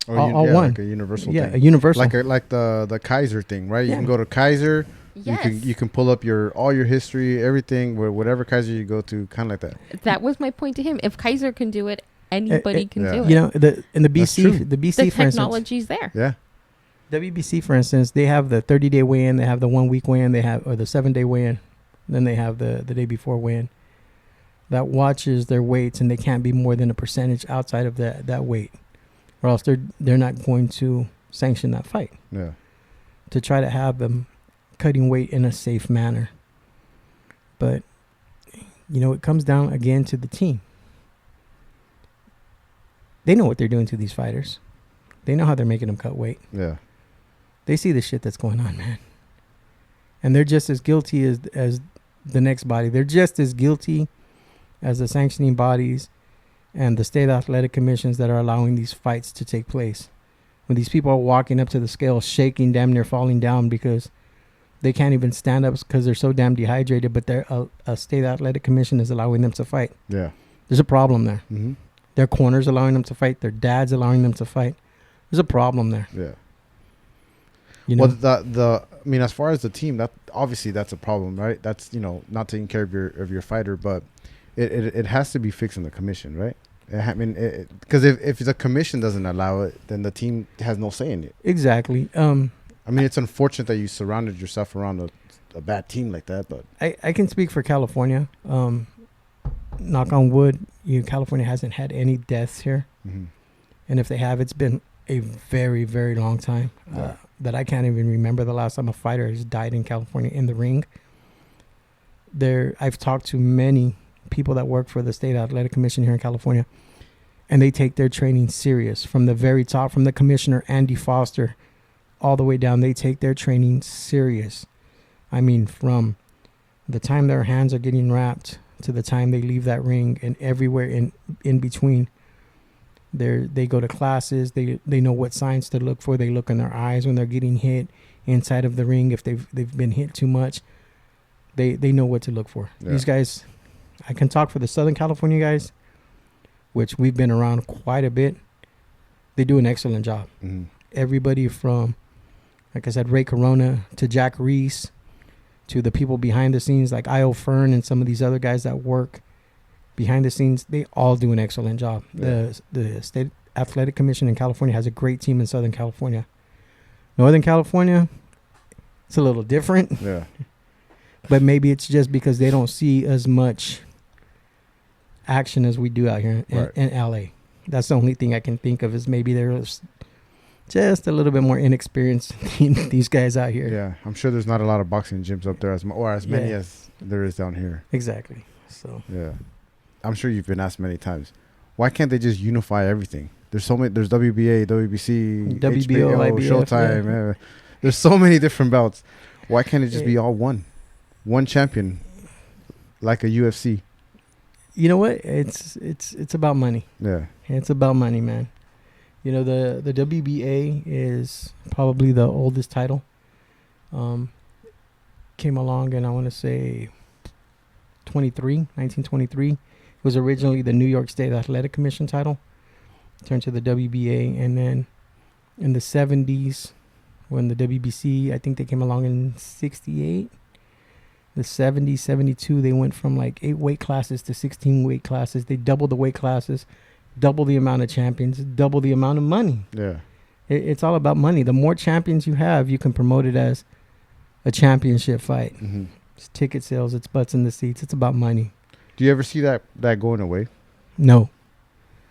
all one.
Like a universal
Yeah,
thing.
a universal.
Like the Kaiser thing, right?
Yeah.
You can go to Kaiser.
Yes.
You can pull up all your history, everything, whatever Kaiser you go to, kind of like that.
That was my point to him. If Kaiser can do it, anybody can do it.
the BC,
the
for instance.
technology's there.
Yeah.
WBC, for instance, they have the 30-day weigh-in, they have the 1 week weigh-in, or the 7-day weigh-in, then they have the day before weigh-in. That watches their weights, and they can't be more than a percentage outside of that weight, or else they're not going to sanction that fight.
Yeah.
To try to have them cutting weight in a safe manner. But it comes down again to the team. They know what they're doing to these fighters. They know how they're making them cut weight.
Yeah.
They see the shit that's going on, man. And they're just as guilty as the next body. They're just as guilty as the sanctioning bodies and the state athletic commissions that are allowing these fights to take place. When these people are walking up to the scale, shaking, damn near falling down because they can't even stand up because they're so damn dehydrated, but a state athletic commission is allowing them to fight.
Yeah.
There's a problem there.
Mm-hmm.
Their corners allowing them to fight. Their dads allowing them to fight. There's a problem there.
Yeah.
Well,
the mean, as far as the team, that obviously that's a problem, right? That's, not taking care of your fighter, but it has to be fixed in the commission, right? I mean, because if the commission doesn't allow it, then the team has no say in it.
Exactly.
I mean, it's unfortunate that you surrounded yourself around a bad team like that, but
I can speak for California. Knock on wood, California hasn't had any deaths here.
mm-hmm.
And if they have, it's been a very, very long time that I can't even remember the last time a fighter has died in California in the ring. I've talked to many people that work for the State Athletic Commission here in California, and they take their training serious from the very top, from the commissioner, Andy Foster, all the way down. They take their training serious. I mean, from the time their hands are getting wrapped to the time they leave that ring, and everywhere in between. They go to classes. They know what signs to look for. They look in their eyes when they're getting hit inside of the ring. If they've been hit too much, they know what to look for. Yeah. These guys, I can talk for the Southern California guys, which we've been around quite a bit. They do an excellent job.
Mm-hmm.
Everybody from, like I said, Ray Corona to Jack Reese, to the people behind the scenes like Io Fern and some of these other guys that work behind the scenes, they all do an excellent job. Yeah. The State Athletic Commission in California has a great team in Southern California. Northern California, it's a little different.
Yeah.
But maybe it's just because they don't see as much action as we do out here in LA. That's the only thing I can think of, is maybe they're just a little bit more inexperienced than these guys out here.
Yeah, I'm sure there's not a lot of boxing gyms up there as many as there is down here.
Exactly. So
yeah, I'm sure you've been asked many times, why can't they just unify everything? There's so many. There's WBA, WBC,
WBO,
HBO,
IBF,
Showtime. Yeah. There's so many different belts. Why can't it just be all one champion, like a UFC?
You know what? It's about money.
Yeah,
it's about money, man. You know, the WBA is probably the oldest title. Came along in, I want to say, 1923. It was originally the New York State Athletic Commission title. Turned to the WBA. And then in the 70s, when the WBC, I think they came along in 68. The 70s, 72, they went from like 8 weight classes to 16 weight classes. They doubled the weight classes. Double the amount of champions, double the amount of money.
Yeah.
It's all about money. The more champions you have, you can promote it as a championship fight.
Mm-hmm.
It's ticket sales, it's butts in the seats. It's about money.
Do you ever see that going away?
No.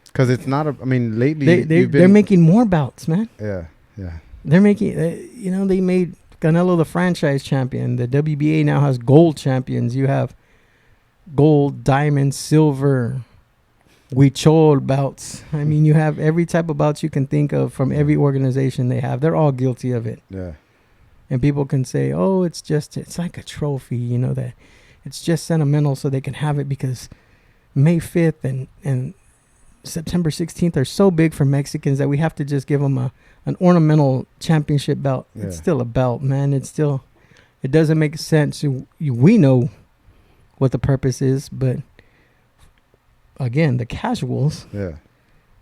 Because it's not lately
they're making more bouts, man.
Yeah.
They're making, they made Canelo the franchise champion. The WBA now has gold champions. You have gold, diamond, silver, Huichol bouts. I mean, you have every type of bouts you can think of from every organization they have. They're all guilty of it.
Yeah.
And people can say, oh, it's like a trophy, that it's just sentimental so they can have it because May 5th and September 16th are so big for Mexicans that we have to just give them an ornamental championship belt. Yeah. It's still a belt, man. It doesn't make sense. We know what the purpose is, but again, the casuals,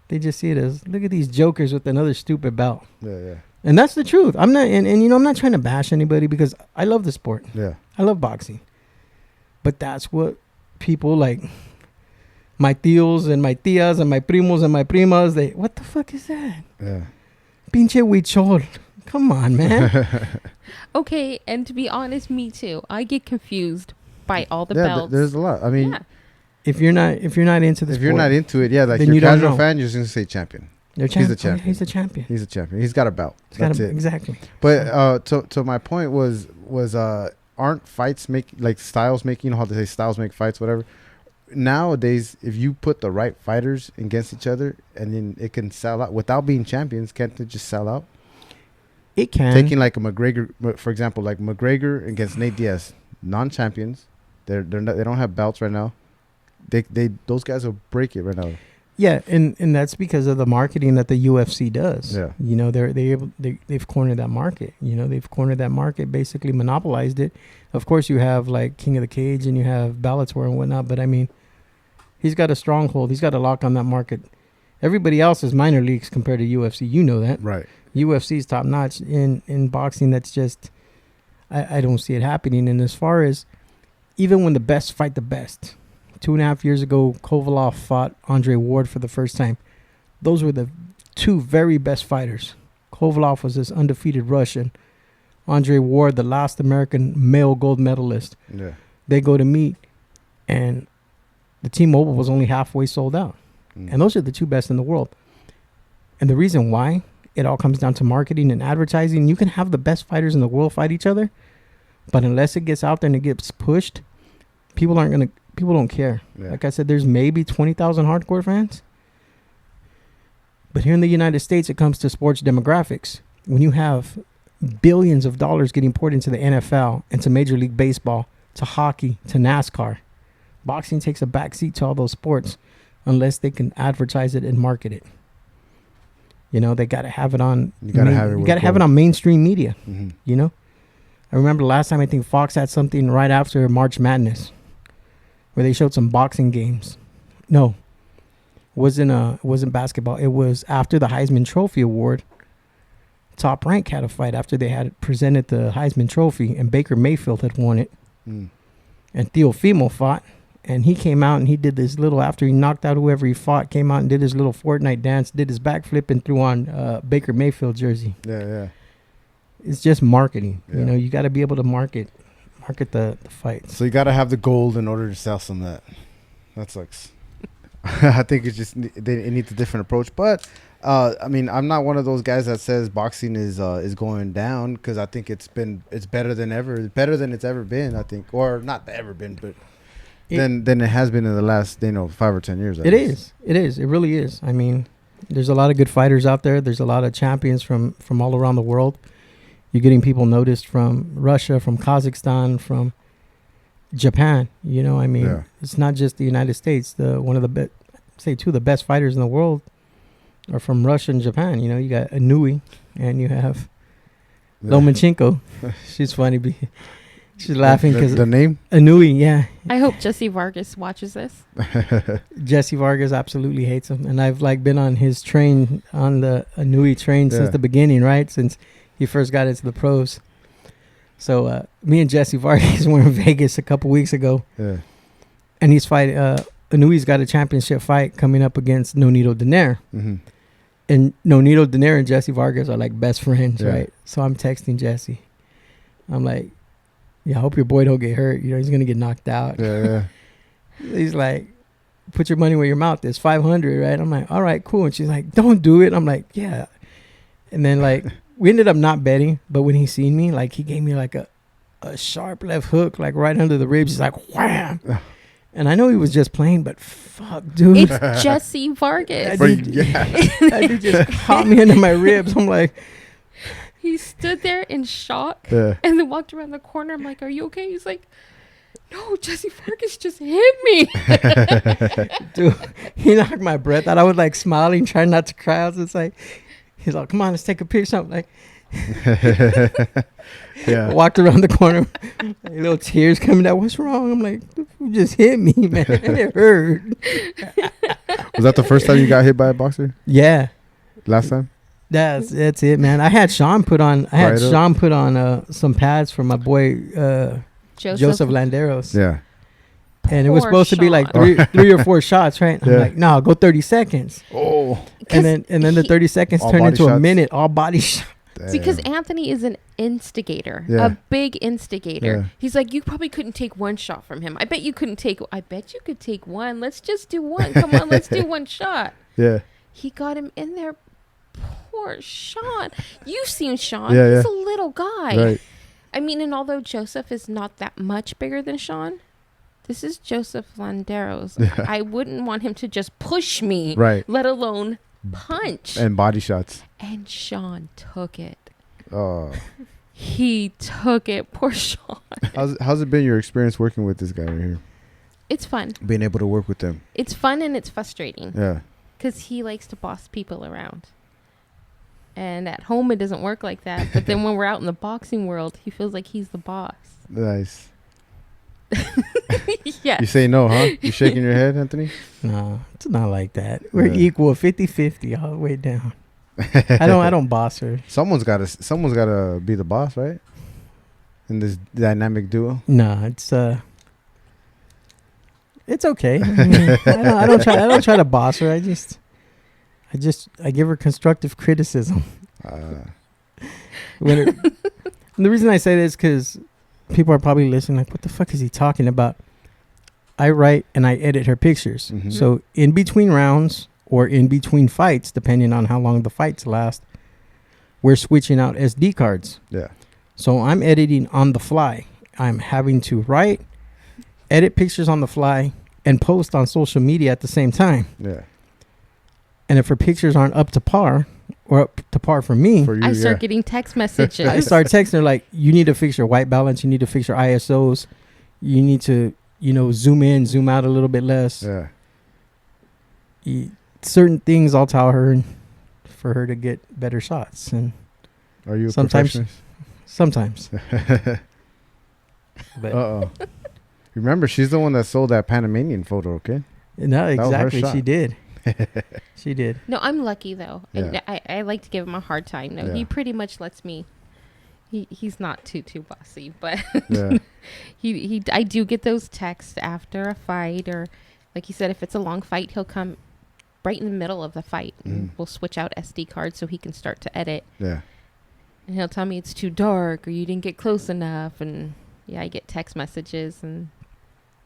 they just see it as, look at these jokers with another stupid belt.
Yeah.
And that's the truth. I'm not, and I'm not trying to bash anybody because I love the sport.
Yeah.
I love boxing. But that's what people like, my tios and my tias and my primos and my primas, what the fuck is that?
Yeah.
Pinche huichol. Come on, man.
Okay, and to be honest, me too. I get confused by all the belts.
There's a lot. I mean...
Yeah.
If you're not into the sport,
you're not into it, like
then
you're a casual fan, you're just gonna say champion. He's a champion.
He's a champion.
He's a champion. He's got a belt. That's it.
Exactly.
But to my point was aren't fights styles make, how they say styles make fights, whatever. Nowadays, if you put the right fighters against each other, and then it can sell out without being champions, can't they just sell out?
It can.
Taking like a McGregor, for example, like McGregor against Nate Diaz, non-champions. They don't have belts right now. They those guys will break it right now.
Yeah, and that's because of the marketing that the UFC does.
Yeah.
They've cornered that market. They've cornered that market, basically monopolized it. Of course, you have like King of the Cage and you have Bellator and whatnot, but I mean, he's got a stronghold. He's got a lock on that market. Everybody else is minor leagues compared to UFC. You know that.
Right.
UFC's top notch in boxing. That's just I don't see it happening. And as far as even when the best fight the best, 2.5 years ago, Kovalov fought Andre Ward for the first time. Those were the two very best fighters. Kovalov was this undefeated Russian. Andre Ward, the last American male gold medalist.
Yeah.
They go to meet, and the T-Mobile was only halfway sold out. And those are the two best in the world. And the reason why, it all comes down to marketing and advertising. You can have the best fighters in the world fight each other, but unless it gets out there and it gets pushed, people don't care. Yeah. Like I said, there's maybe 20,000 hardcore fans. But here in the United States, it comes to sports demographics. When you have billions of dollars getting poured into the NFL, into Major League Baseball, to hockey, to NASCAR, boxing takes a backseat to all those sports unless they can advertise it and market it. You know, they got to have it on. You got to have it on mainstream media. Mm-hmm. You know, I remember the last time I think Fox had something right after March Madness, where they showed some boxing games. No, it wasn't basketball. It was after the Heisman Trophy Award. Top Rank had a fight after they had presented the Heisman Trophy, and Baker Mayfield had won it. And Teofimo fought, and he came out and he did this little, after he knocked out whoever he fought, came out and did his little Fortnite dance, did his backflip and threw on Baker Mayfield jersey. Yeah. It's just marketing. Yeah. You know, you got to be able to market the fights.
So you got to have the gold in order to sell some of that. That sucks. I think it's just it needs a different approach. But I mean, I'm not one of those guys that says boxing is going down, because I think it's better than it's ever been. I think, or not ever been, but than it has been in the last 5 or 10 years.
It is. It really is. I mean, there's a lot of good fighters out there. There's a lot of champions from all around the world. You're getting people noticed from Russia, from Kazakhstan, from Japan. You know, I mean, It's not just the United States. Two of the best fighters in the world are from Russia and Japan. You know, you got Inui and you have Lomachenko. She's funny. She's laughing because
the name
Inui. Yeah.
I hope Jesse Vargas watches this.
Jesse Vargas absolutely hates him, and I've been on his train, on the Inui train since the beginning, right? Since he first got into the pros. So me and Jesse Vargas were in Vegas a couple weeks ago. Yeah. And he's fighting. Inui's got a championship fight coming up against Nonito Donaire. Mm-hmm. And Nonito Donaire and Jesse Vargas are like best friends, right? So I'm texting Jesse. I'm like, I hope your boy don't get hurt. You know, he's going to get knocked out. Yeah. He's like, put your money where your mouth is, 500, right? I'm like, all right, cool. And she's like, don't do it. I'm like, yeah. And then we ended up not betting, but when he seen me, he gave me a sharp left hook, right under the ribs. He's like, wham. And I know he was just playing, but fuck, dude.
It's Jesse Vargas.
That dude just caught me into my ribs. I'm like.
He stood there in shock and then walked around the corner. I'm like, are you okay? He's like, no, Jesse Vargas just hit me.
Dude, he knocked my breath out. I was smiling, trying not to cry. I was just he's like, come on, let's take a picture. I'm like, walked around the corner, little tears coming out. What's wrong? I'm like, you just hit me, man. It hurt.
Was that the first time you got hit by a boxer?
Yeah.
Last time?
That's it, man. I had Sean put on some pads for my boy Joseph Landeros. Yeah. And it was supposed to be three or four shots, right? I'm like, no, go 30 seconds. Oh. And then the 30 seconds turned into a minute, all body shots.
It's because Anthony is an instigator, a big instigator. Yeah. He's like, you probably couldn't take one shot from him. I bet you could take one. Let's just do one. Come on, let's do one shot. Yeah. He got him in there. Poor Sean. You've seen Sean. He's a little guy. Right. I mean, and although Joseph is not that much bigger than Sean, this is Joseph Landeros. Yeah. I wouldn't want him to just push me, let alone punch.
And body shots.
And Sean took it. Oh. He took it. Poor Sean.
How's it been, your experience working with this guy right here?
It's fun.
Being able to work with them.
It's fun and it's frustrating.
Yeah.
Because he likes to boss people around. And at home, it doesn't work like that. But then when we're out in the boxing world, he feels like he's the boss.
Nice.
Yeah.
You say no, huh? You shaking your head, Anthony?
No, it's not like that. We're equal, 50-50 all the way down. I don't boss her.
Someone's gotta be the boss, right? in this dynamic duo?
No, it's okay. I mean, I don't try to boss her. I give her constructive criticism. And the reason I say this because people are probably listening like, what the fuck is he talking about? I write and I edit her pictures. Mm-hmm. So in between rounds or in between fights, depending on how long the fights last, we're switching out SD cards.
Yeah.
So I'm editing on the fly. I'm having to write, edit pictures on the fly, and post on social media at the same time.
Yeah.
And if her pictures aren't up to par or up to par for me,
I start getting text messages.
I start texting her like, you need to fix your white balance. You need to fix your ISOs. You need to, zoom in, zoom out a little bit less.
Yeah.
Certain things I'll tell her for her to get better shots. And
are you a
perfectionist? Sometimes.
Uh-oh. Remember, she's the one that sold that Panamanian photo, okay?
No, exactly. She did. She did.
No, I'm lucky, though.
Yeah.
I like to give him a hard time. No, he pretty much lets me. He's not too bossy, but
yeah.
I do get those texts after a fight, or like he said, if it's a long fight, he'll come right in the middle of the fight. And we'll switch out SD cards so he can start to edit.
Yeah.
And he'll tell me it's too dark or you didn't get close enough. And yeah, I get text messages, and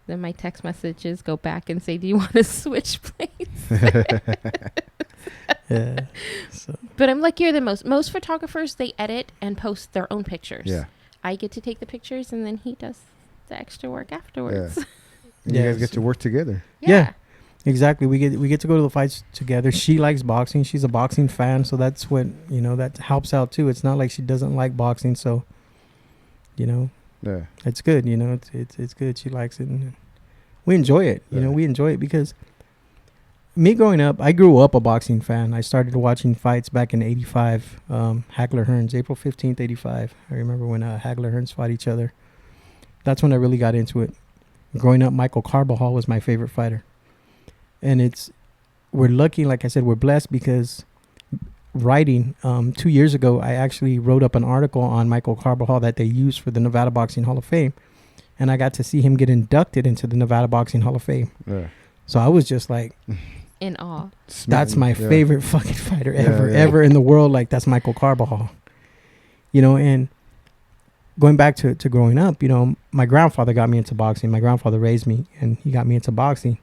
then my text messages go back and say, do you want to switch plates?
Yeah. So.
But I'm luckier than most. Most photographers, they edit and post their own pictures.
Yeah.
I get to take the pictures, and then he does the extra work afterwards.
Yeah. You guys get to work together.
Yeah. Exactly. We get to go to the fights together. She likes boxing. She's a boxing fan, so that's what, that helps out too. It's not like she doesn't like boxing, so
Yeah.
It's good, it's good. She likes it, and we enjoy it. We enjoy it because me growing up, I grew up a boxing fan. I started watching fights back in 85, Hagler Hearns, April 15th, 85. I remember when Hagler Hearns fought each other. That's when I really got into it. Growing up, Michael Carbajal was my favorite fighter. And we're lucky, like I said, we're blessed because writing, 2 years ago, I actually wrote up an article on Michael Carbajal that they used for the Nevada Boxing Hall of Fame. And I got to see him get inducted into the Nevada Boxing Hall of Fame. Yeah. So I was just like...
in awe.
That's my favorite fucking fighter ever in the world. Like, that's Michael Carbajal. And going back to growing up, my grandfather got me into boxing. My grandfather raised me, and he got me into boxing.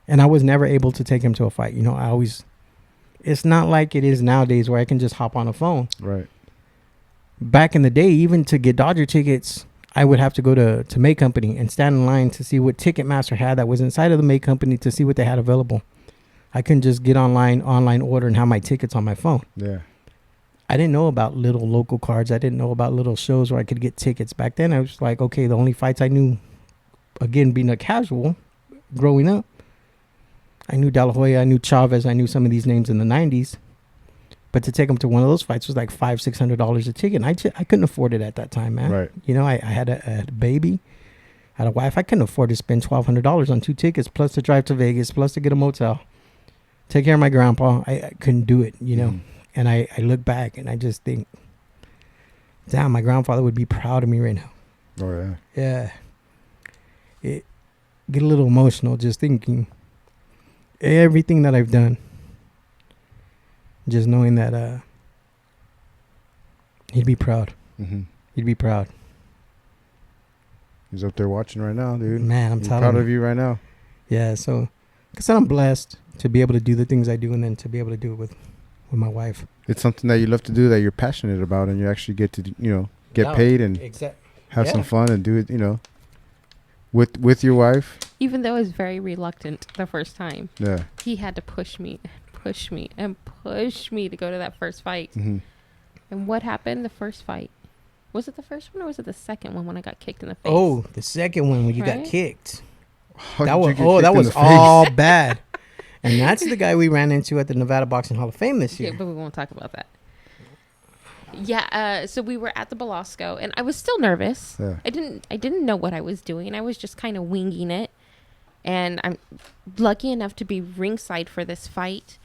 And I was never able to take him to a fight. It's not like it is nowadays where I can just hop on a phone.
Right.
Back in the day, even to get Dodger tickets, I would have to go to May Company and stand in line to see what Ticketmaster had that was inside of the May Company to see what they had available. I couldn't just get online order and have my tickets on my phone.
Yeah.
I didn't know about little local cards. I didn't know about little shows where I could get tickets. Back then, I was like, okay, the only fights I knew, again, being a casual, growing up, I knew De La Hoya, I knew Chavez, I knew some of these names in the 90s. But to take them to one of those fights was like $500-$600 a ticket. And I couldn't afford it at that time, man.
Right.
I had a baby, had a wife. I couldn't afford to spend $1,200 on 2 tickets, plus to drive to Vegas, plus to get a motel, take care of my grandpa. I couldn't do it, And I look back and I just think, damn, my grandfather would be proud of me right now.
Oh, yeah.
Yeah. It get a little emotional just thinking everything that I've done. Just knowing that he'd be proud.
Mm-hmm.
He'd be proud.
He's up there watching right now, dude.
Man, I'm
proud of you right now.
Yeah, so like I said, I'm blessed to be able to do the things I do, and then to be able to do it with my wife.
It's something that you love to do, that you're passionate about, and you actually get to get paid and have some fun and do it with your wife.
Even though I was very reluctant the first time.
Yeah.
He had to push me to go to that first fight.
Mm-hmm.
And what happened the first fight? Was it the first one or was it the second one when I got kicked in the face?
Oh, the second one when you got kicked.
That
was all bad. And that's the guy we ran into at the Nevada Boxing Hall of Fame this year.
Yeah, but we won't talk about that. Yeah, so we were at the Belasco, and I was still nervous.
Yeah.
I didn't know what I was doing. I was just kind of winging it. And I'm lucky enough to be ringside for this fight.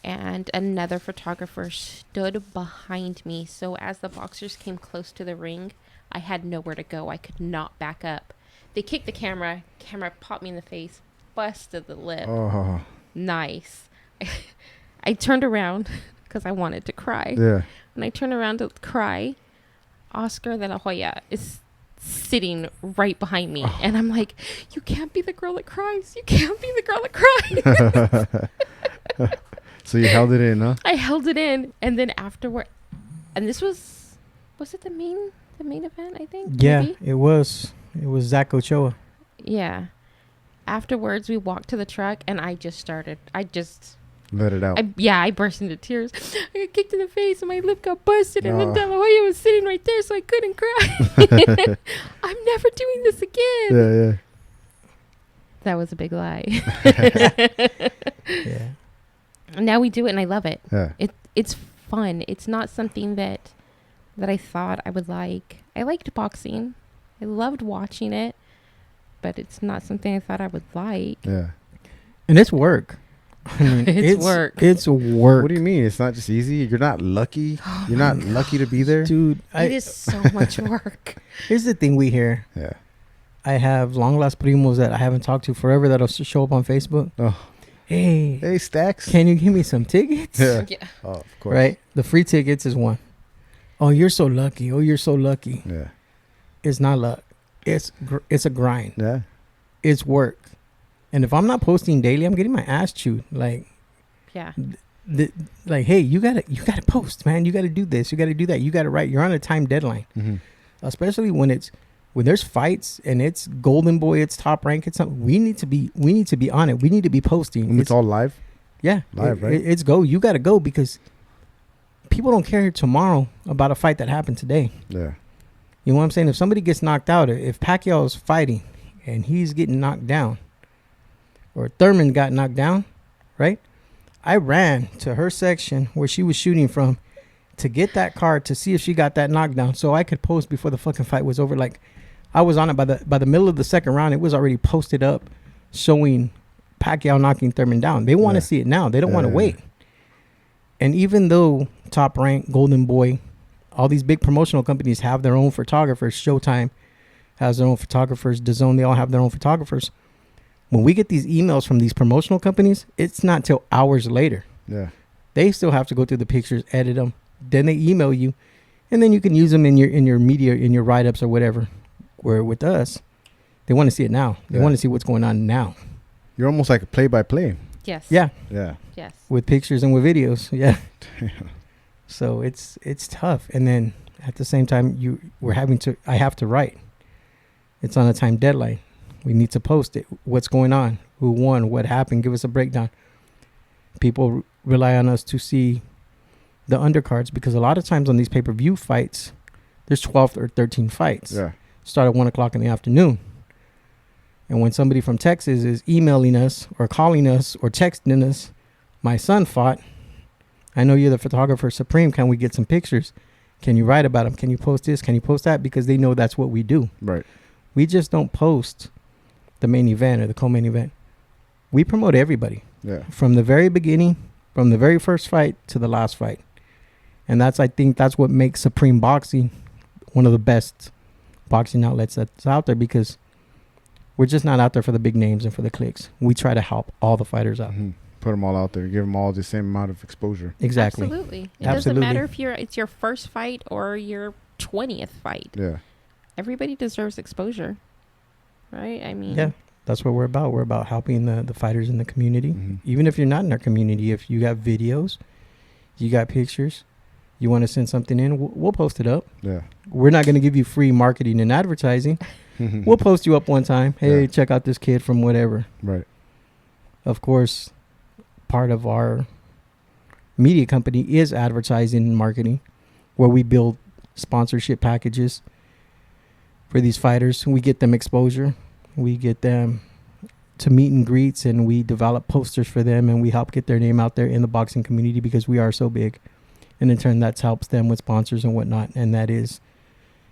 And another photographer stood behind me. So as the boxers came close to the ring, I had nowhere to go. I could not back up. They kicked the camera. Camera popped me in the face. Busted the lip.
Oh.
Nice. I turned around because I wanted to cry.
Yeah.
When I turned around to cry, Oscar de la Hoya is sitting right behind me. And I'm like, you can't be the girl that cries. You can't be the girl that cries.
So you held it in, huh?
I held it in. And then afterward, and this was it the main event, I think?
Yeah,
maybe?
it was Zach Ochoa.
Yeah. Afterwards, we walked to the truck, and I just
let it out.
I burst into tears. I got kicked in the face, and my lip got busted, and then De La Hoya was sitting right there, so I couldn't cry. I'm never doing this again.
Yeah.
That was a big lie.
Yeah.
Now we do it, and I love it.
Yeah.
It's fun. It's not something that I thought I would like. I liked boxing. I loved watching it, but it's not something I thought I would like.
Yeah.
And it's work. I mean,
it's work.
It's work.
What do you mean? It's not just easy. You're not lucky. You're not lucky to be there,
dude.
It is so much work.
Here's the thing we hear.
Yeah.
I have long lost primos that I haven't talked to forever that'll show up on Facebook.
Oh.
Hey,
Stacks.
can you give me some tickets?
Yeah.
Oh, of course.
Right. The free tickets is one. Oh, you're so lucky. Oh, you're so lucky.
Yeah.
It's not luck. It's a grind.
Yeah.
It's work. And if I'm not posting daily, I'm getting my ass chewed. Like,
Yeah.
Like, hey, you gotta post, man. You gotta do this. You gotta do that. You gotta write. You're on a time deadline, especially when there's fights and it's Golden Boy, it's Top Rank, it's something. We need to be on it. We need to be posting.
When it's all live.
Yeah,
live, right?
It's go. You gotta go because people don't care tomorrow about a fight that happened today.
Yeah.
You know what I'm saying? If somebody gets knocked out, if Pacquiao is fighting and he's getting knocked down, or Thurman got knocked down, right? I ran to her section where she was shooting from to get that card to see if she got that knockdown so I could post before the fucking fight was over. Like, I was on it by the middle of the second round. It was already posted up showing Pacquiao knocking Thurman down. They want to see it now. They don't want to wait. And even though Top Rank, Golden Boy, all these big promotional companies have their own photographers, Showtime has their own photographers, DAZN, they all have their own photographers. When we get these emails from these promotional companies, it's not till hours later.
Yeah.
They still have to go through the pictures, edit them. Then they email you, and then you can use them in your media, in your write-ups or whatever. Where with us, they want to see it now. They want to see what's going on now.
You're almost like a play-by-play.
Yes.
Yeah.
Yeah.
Yes.
With pictures and with videos. Yeah. So it's tough. And then at the same time, I have to write. It's on a time deadline. We need to post it. What's going on? Who won? What happened? Give us a breakdown. People rely on us to see the undercards because a lot of times on these pay-per-view fights, there's 12 or 13 fights.
Yeah.
Start at 1 o'clock in the afternoon. And when somebody from Texas is emailing us or calling us or texting us, my son fought. I know you're the photographer supreme. Can we get some pictures? Can you write about him? Can you post this? Can you post that? Because they know that's what we do.
Right.
We just don't post the main event or the co-main event. We promote everybody.
Yeah.
From the very beginning, from the very first fight to the last fight. And I think that's what makes Supreme Boxing one of the best boxing outlets that's out there because we're just not out there for the big names and for the clicks. We try to help all the fighters out.
Put them all out there. Give them all the same amount of exposure.
Exactly.
Absolutely. It doesn't matter if it's your first fight or your 20th fight.
Yeah.
Everybody deserves exposure. Right? I mean.
Yeah. That's what we're about. We're about helping the fighters in the community. Even if you're not in our community, if you got videos, you got pictures, you want to send something in, we'll post it up.
Yeah.
We're not going to give you free marketing and advertising. We'll post you up one time. Hey, check out this kid from whatever.
Right.
Of course, part of our media company is advertising and marketing, where we build sponsorship packages for these fighters. We get them exposure. We get them to meet and greets, and we develop posters for them, and we help get their name out there in the boxing community because we are so big. And in turn, that helps them with sponsors and whatnot. And that is,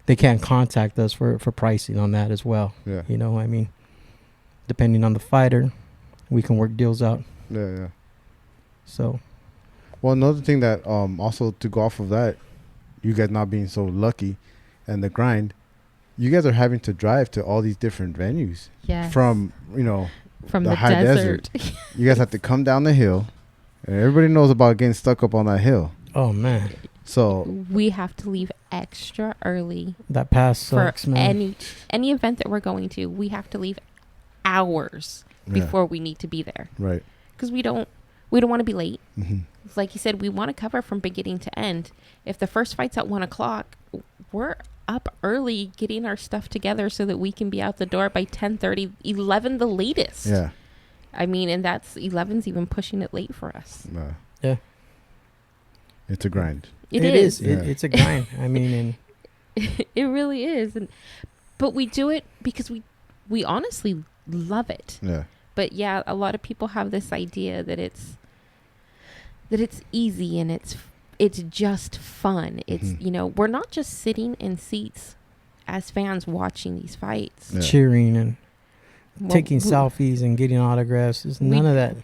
they can contact us for pricing on that as well.
Yeah.
You know, I mean, depending on the fighter, we can work deals out.
Yeah, yeah.
So.
Well, another thing that also to go off of that, you guys not being so lucky and the grind, you guys are having to drive to all these different venues.
Yes.
From
the
high desert. You guys have to come down the hill, and everybody knows about getting stuck up on that hill.
Oh man.
So
we have to leave extra early.
That pass sucks,
for
man.
any event that we're going to. We have to leave hours before we need to be there.
Right.
Because we don't want to be late.
Mm-hmm.
Like you said, we want to cover from beginning to end. If the first fight's at 1 o'clock, we're up early getting our stuff together so that we can be out the door by 10:30, 11 the latest.
Yeah.
I mean, and that's 11's even pushing it late for us.
Yeah.
It's a grind.
It is.
It's a grind. I mean, and
it really is. But we do it because we honestly love it.
Yeah.
But yeah, a lot of people have this idea that it's easy and it's just fun. It's we're not just sitting in seats as fans watching these fights,
cheering and taking selfies and getting autographs. There's none of that.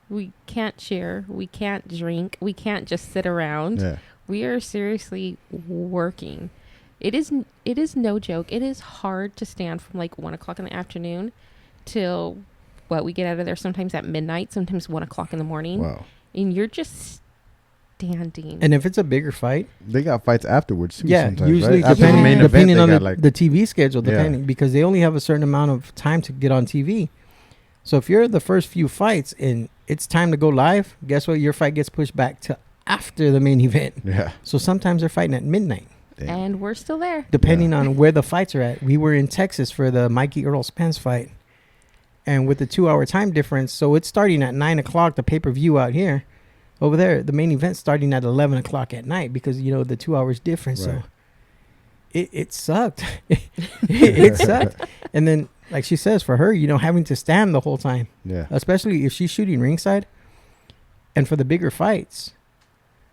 We can't cheer. We can't drink. We can't just sit around.
Yeah.
We are seriously working. It is no joke. It is hard to stand from like 1 o'clock in the afternoon till we get out of there sometimes at midnight, sometimes 1 o'clock in the morning.
Wow.
And you're just standing.
And if it's a bigger fight,
they got fights afterwards too.
Yeah,
sometimes,
usually
right?
depending on the TV schedule, because they only have a certain amount of time to get on TV. So if you're the first few fights and it's time to go live, guess what? Your fight gets pushed back to after the main event.
Yeah.
So sometimes they're fighting at midnight.
Damn.
And we're still there.
Depending on where the fights are at. We were in Texas for the Mikey Earl Spence fight. And with the 2-hour time difference, so it's starting at 9 o'clock, the pay-per-view out here. Over there, the main event starting at 11 o'clock at night because, the 2 hours difference. Right. So it sucked. It sucked. And then, like she says, for her, having to stand the whole time.
Yeah.
Especially if she's shooting ringside. And for the bigger fights,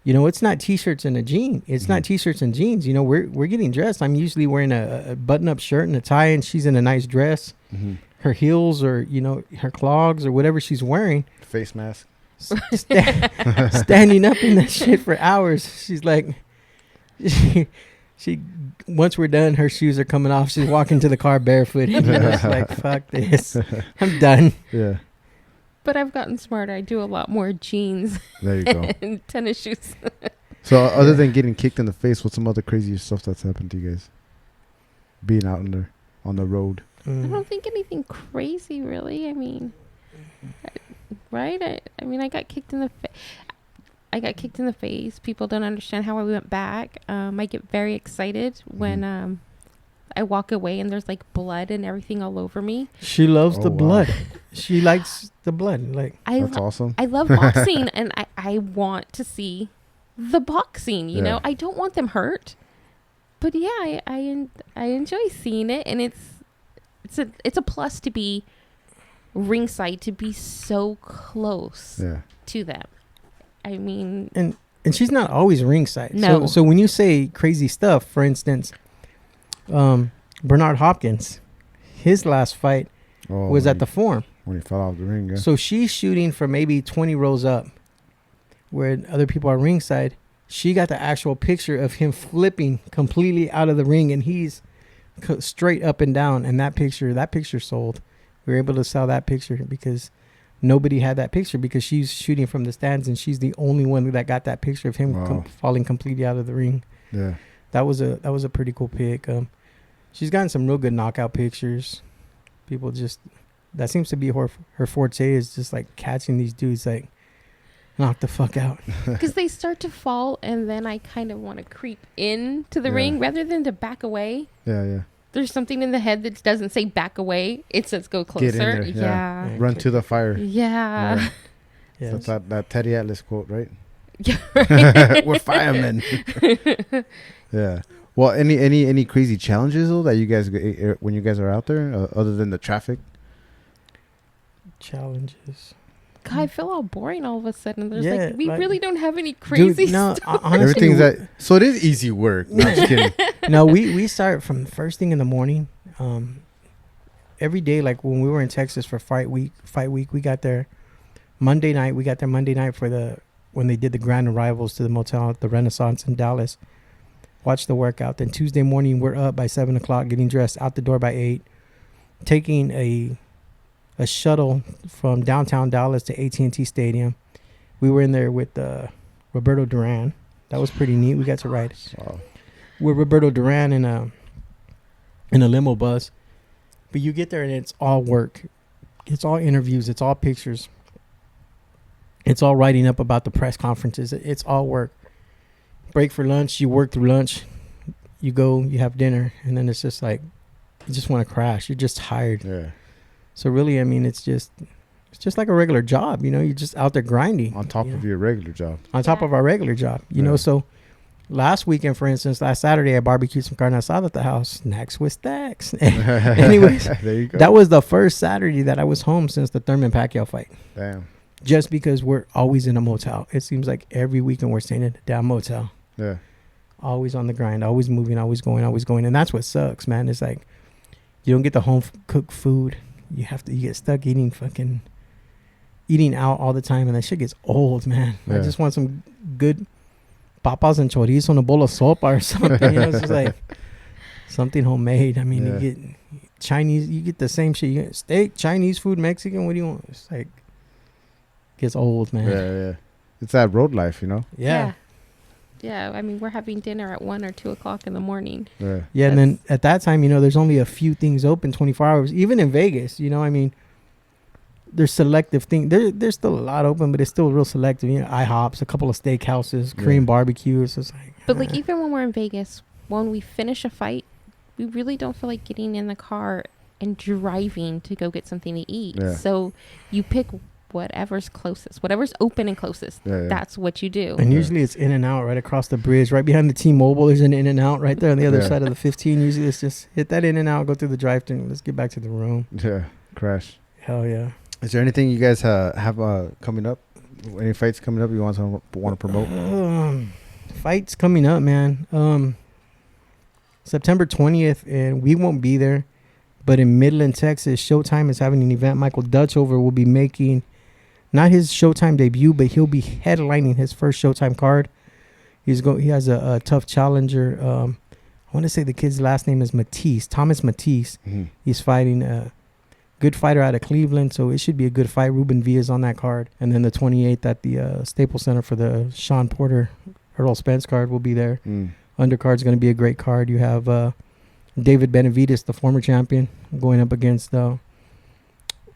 it's not T-shirts and a jean. It's not T-shirts and jeans. We're getting dressed. I'm usually wearing a button-up shirt and a tie, and she's in a nice dress. Mm-hmm. Her heels or, her clogs or whatever she's wearing.
Face mask.
Standing up in that shit for hours. She's like, she once we're done, her shoes are coming off. She's walking to the car barefoot. And it's like, fuck this. I'm done.
Yeah.
But I've gotten smarter. I do a lot more jeans.
There you go.
And tennis shoes.
So other than getting kicked in the face, what's some other crazy stuff that's happened to you guys? Being out on the road.
I don't think anything crazy, really. I mean, right? I mean, I got kicked in the face. People don't understand how I went back. I get very excited when I walk away and there's like blood and everything all over me.
She loves the blood. She likes the blood. Like
that's awesome.
I love boxing and I want to see the boxing. You know, I don't want them hurt, but yeah, I enjoy seeing it, and it's a plus to be ringside, to be so close to them. I mean,
and she's not always ringside.
No.
So when you say crazy stuff, for instance, Bernard Hopkins, his last fight was at the Forum
when he fell off the ring. Yeah.
So she's shooting from maybe 20 rows up, where other people are ringside. She got the actual picture of him flipping completely out of the ring, and he's straight up and down. And that picture sold. We were able to sell that picture because nobody had that picture, because she's shooting from the stands and she's the only one that got that picture of him falling completely out of the ring.
Yeah,
that was a pretty cool pic. She's gotten some real good knockout pictures. People that seems to be her forte, is just like catching these dudes like knock the fuck out.
Because they start to fall, and then I kind of want to creep into the ring rather than to back away.
Yeah.
There's something in the head that doesn't say back away. It says go closer.
Get in there, yeah. Run to the fire.
Yeah.
So that Teddy Atlas quote, right?
Yeah. Right.
We're firemen. Yeah. Well, any crazy challenges though that you guys, when you guys are out there, other than the traffic?
Challenges.
God, I feel all boring all of a sudden. There's we really don't have any crazy stuff.
Honestly,
everything's so it is easy work. No, I'm just kidding.
No, we start from the first thing in the morning. Every day, like when we were in Texas for fight week, we got there Monday night. We got there Monday night for when they did the grand arrivals to the motel at the Renaissance in Dallas. watch the workout. Then Tuesday morning, we're up by 7 o'clock, getting dressed, out the door by 8, taking a shuttle from downtown Dallas to AT&T Stadium. We were in there with Roberto Duran. That was pretty neat. We got to ride with Roberto Duran in a limo bus. But you get there and it's all work. It's all interviews. It's all pictures. It's all writing up about the press conferences. It's all work. Break for lunch. You work through lunch. You go, you have dinner. And then it's just like, you just want to crash. You're just tired.
Yeah.
So really, I mean, it's just like a regular job. You know, you're just out there grinding.
On top of your regular job.
On top of our regular job. You know, so last weekend, for instance, last Saturday, I barbecued some carne asada at the house. Snacks with Stacks. Anyways,
there you go.
That was the first Saturday that I was home since the Thurman Pacquiao fight.
Damn.
Just because we're always in a motel. It seems like every weekend we're staying in a damn motel.
Yeah.
Always on the grind, always moving, always going. And that's what sucks, man. It's like you don't get the home cooked food. You get stuck eating out all the time, and that shit gets old, man. Yeah. I just want some good papas and chorizo and a bowl of sopa or something. You know, it's just like something homemade. I mean, you get Chinese, you get the same shit. You get steak, Chinese food, Mexican. What do you want? It's like gets old, man.
Yeah. It's that road life, you know.
Yeah. I mean, we're having dinner at 1 or 2 o'clock in the morning.
Yeah, and then at that time, you know, there's only a few things open 24 hours. Even in Vegas, you know, I mean, there's selective things. There's still a lot open, but it's still real selective. You know, IHOPs, a couple of steakhouses, Korean barbecues. It's like,
but like even when we're in Vegas, when we finish a fight, we really don't feel like getting in the car and driving to go get something to eat. Yeah. So you pick whatever's closest, whatever's open and closest. That's what you do.
And usually it's In and Out right across the bridge, right behind the T-Mobile. There's an In and Out right there on the other side of the 15. Usually it's just hit that In and Out, go through the drive-thru, let's get back to the room.
Yeah, crash.
Hell yeah.
Is there anything you guys have coming up? Any fights coming up you want to promote?
Fights coming up, man. September 20th, and we won't be there, but in Midland, Texas, Showtime is having an event. Michael Dutchover will be making not his Showtime debut, but he'll be headlining his first Showtime card. He has a tough challenger. I want to say the kid's last name is Matisse, Thomas Matisse. Mm-hmm. He's fighting a good fighter out of Cleveland, so it should be a good fight. Ruben Villa's on that card. And then the 28th at the Staples Center for the Sean Porter, Earl Spence card will be there. Undercard's going to be a great card. You have David Benavidez, the former champion, going up against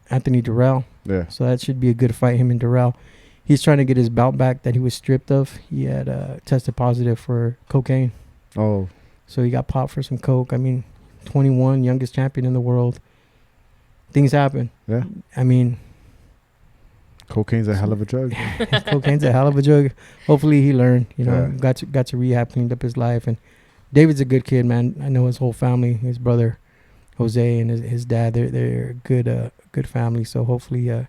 Anthony Durrell. Yeah. So that should be a good fight, him and Durrell. He's trying to get his belt back that he was stripped of. He had tested positive for cocaine. Oh. So he got popped for some coke. I mean, 21, youngest champion in the world. Things happen. Yeah. I mean,
cocaine's a hell of a drug.
Cocaine's a hell of a drug. Hopefully he learned, you know, got to rehab, cleaned up his life. And David's a good kid, man. I know his whole family, his brother Jose and his dad, they're a good family. So hopefully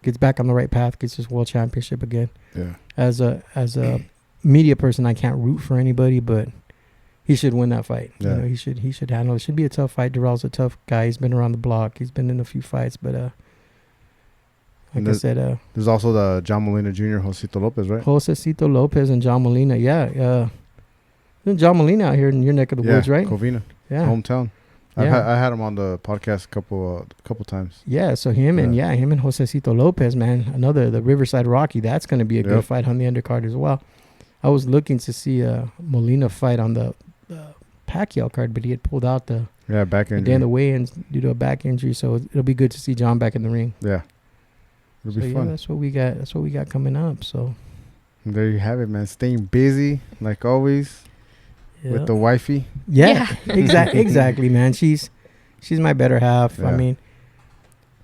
gets back on the right path, gets his world championship again. Yeah. As a media person, I can't root for anybody, but he should win that fight. Yeah. You know, he should handle it. It should be a tough fight. Durrell's a tough guy. He's been around the block. He's been in a few fights, but like I said,
there's also the John Molina Jr., Josecito Lopez, right?
Josecito Lopez and John Molina. Yeah. John Molina out here in your neck of the woods, right?
Covina. Yeah. Hometown. Yeah. I had him on the podcast a couple times.
Yeah, so him and Josecito Lopez, man. The Riverside Rocky. That's going to be a good fight on the undercard as well. I was looking to see Molina fight on the Pacquiao card, but he had pulled out the
back injury.
The day of the weigh-ins due to a back injury. So it'll be good to see John back in the ring.
Yeah, it'll be fun.
That's what we got. That's what we got coming up. So
there you have it, man. Staying busy like always. With the wifey.
Yeah. Exactly, man. She's my better half. Yeah. I mean,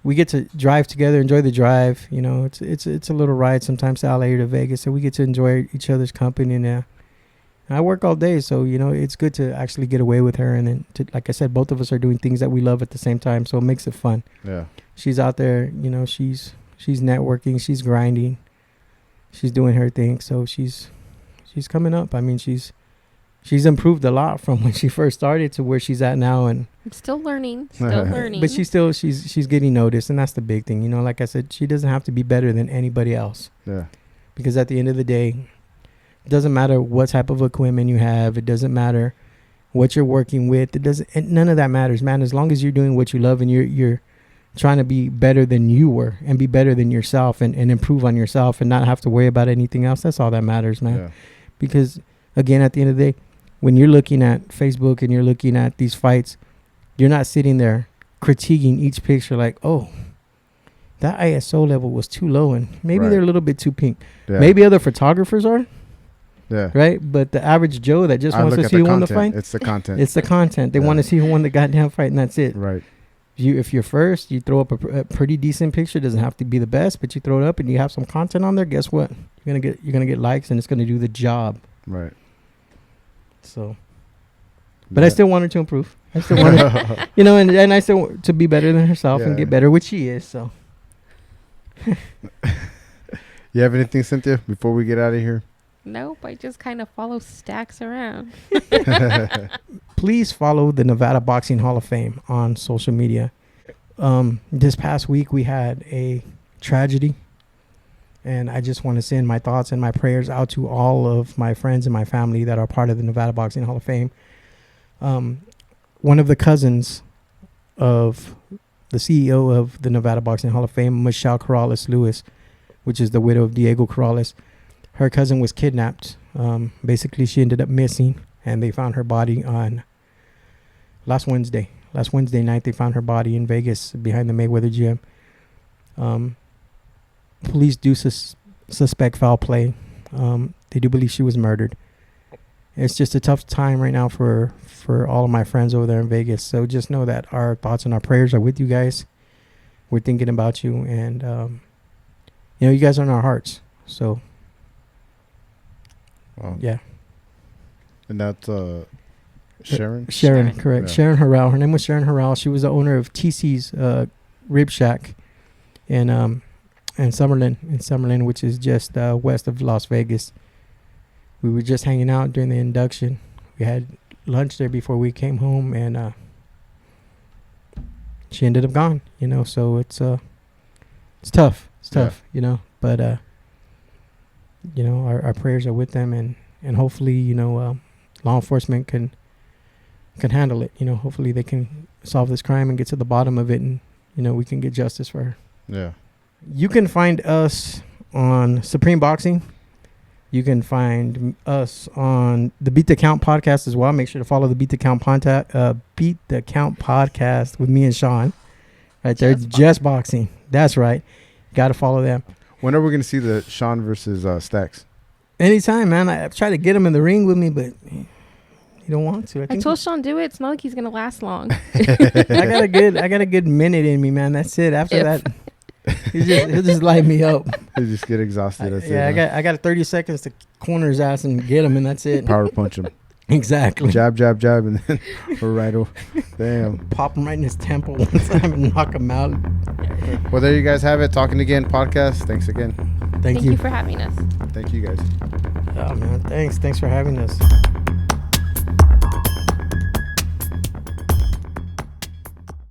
we get to drive together, enjoy the drive. You know, it's a little ride sometimes to LA or to Vegas, so we get to enjoy each other's company. And I work all day, so you know it's good to actually get away with her. And then, like I said, both of us are doing things that we love at the same time, so it makes it fun. Yeah. She's out there, you know, she's networking, she's grinding, she's doing her thing. So she's coming up. I mean, she's improved a lot from when she first started to where she's at now, and
I'm still learning.
But she's getting noticed, and that's the big thing. You know, like I said, she doesn't have to be better than anybody else. Yeah. Because at the end of the day, It doesn't matter what type of equipment you have. It doesn't matter what you're working with. None of that matters, man. As long as you're doing what you love and you're trying to be better than you were and be better than yourself and improve on yourself and not have to worry about anything else. That's all that matters, man. Yeah. Because again, at the end of the day, when you're looking at Facebook and you're looking at these fights, you're not sitting there critiquing each picture like, oh, that ISO level was too low and maybe they're a little bit too pink. Yeah. Maybe other photographers are. Yeah. Right? But the average Joe that just wants to see who won the fight.
It's the content.
It's the content. They want to see who won the goddamn fight, and that's it.
Right.
If you're first, you throw up a pretty decent picture. It doesn't have to be the best, but you throw it up and you have some content on there. Guess what? You're gonna get likes, and it's gonna do the job.
Right.
So, but I still want her to improve. I still want her, and I still want to be better than herself and get better, which she is. So.
You have anything, Cynthia, before we get out of here?
Nope, I just kind of follow Stacks around.
Please follow the Nevada Boxing Hall of Fame on social media. This past week we had a tragedy, and I just want to send my thoughts and my prayers out to all of my friends and my family that are part of the Nevada Boxing Hall of Fame. One of the cousins of the CEO of the Nevada Boxing Hall of Fame, Michelle Corrales Lewis, which is the widow of Diego Corrales, her cousin was kidnapped. Basically, she ended up missing, and they found her body on last Wednesday night. They found her body in Vegas behind the Mayweather gym. Police do suspect foul play. They do believe she was murdered. It's just a tough time right now for all of my friends over there in Vegas. So just know that our thoughts and our prayers are with you guys. We're thinking about you, and you guys are in our hearts. So.
Wow.
Yeah.
And that's Sharon?
Sharon, correct. Yeah. Sharon Harrell. Her name was Sharon Harrell. She was the owner of TC's Rib Shack in Summerlin, which is just west of Las Vegas. We were just hanging out during the induction. We had lunch there before we came home, and she ended up gone. So it's tough. It's tough, but our prayers are with them, and hopefully, law enforcement can handle it. Hopefully they can solve this crime and get to the bottom of it, and, we can get justice for her.
Yeah.
You can find us on Supreme Boxing. You can find us on the Beat the Count podcast as well. Make sure to follow the Beat the Count podcast with me and Sean. Right there, just boxing. That's right. Got to follow them.
When are we going to see the Sean versus Stacks?
Anytime, man. I've tried to get him in the ring with me, but he don't want to.
I told Sean do it. It's not like he's going to last long.
I got a good minute in me, man. That's it. After that, he'll just light me up.
He'll just get exhausted.
I got 30 seconds to corner his ass and get him, and that's it.
Power punch him.
Exactly.
Jab, and then we're right over. Damn.
Pop him right in his temple one time and knock him out.
Well, there you guys have it. Talking Again podcast. Thanks again.
Thank you for having us.
Thank you guys.
Oh, man. Thanks for having us.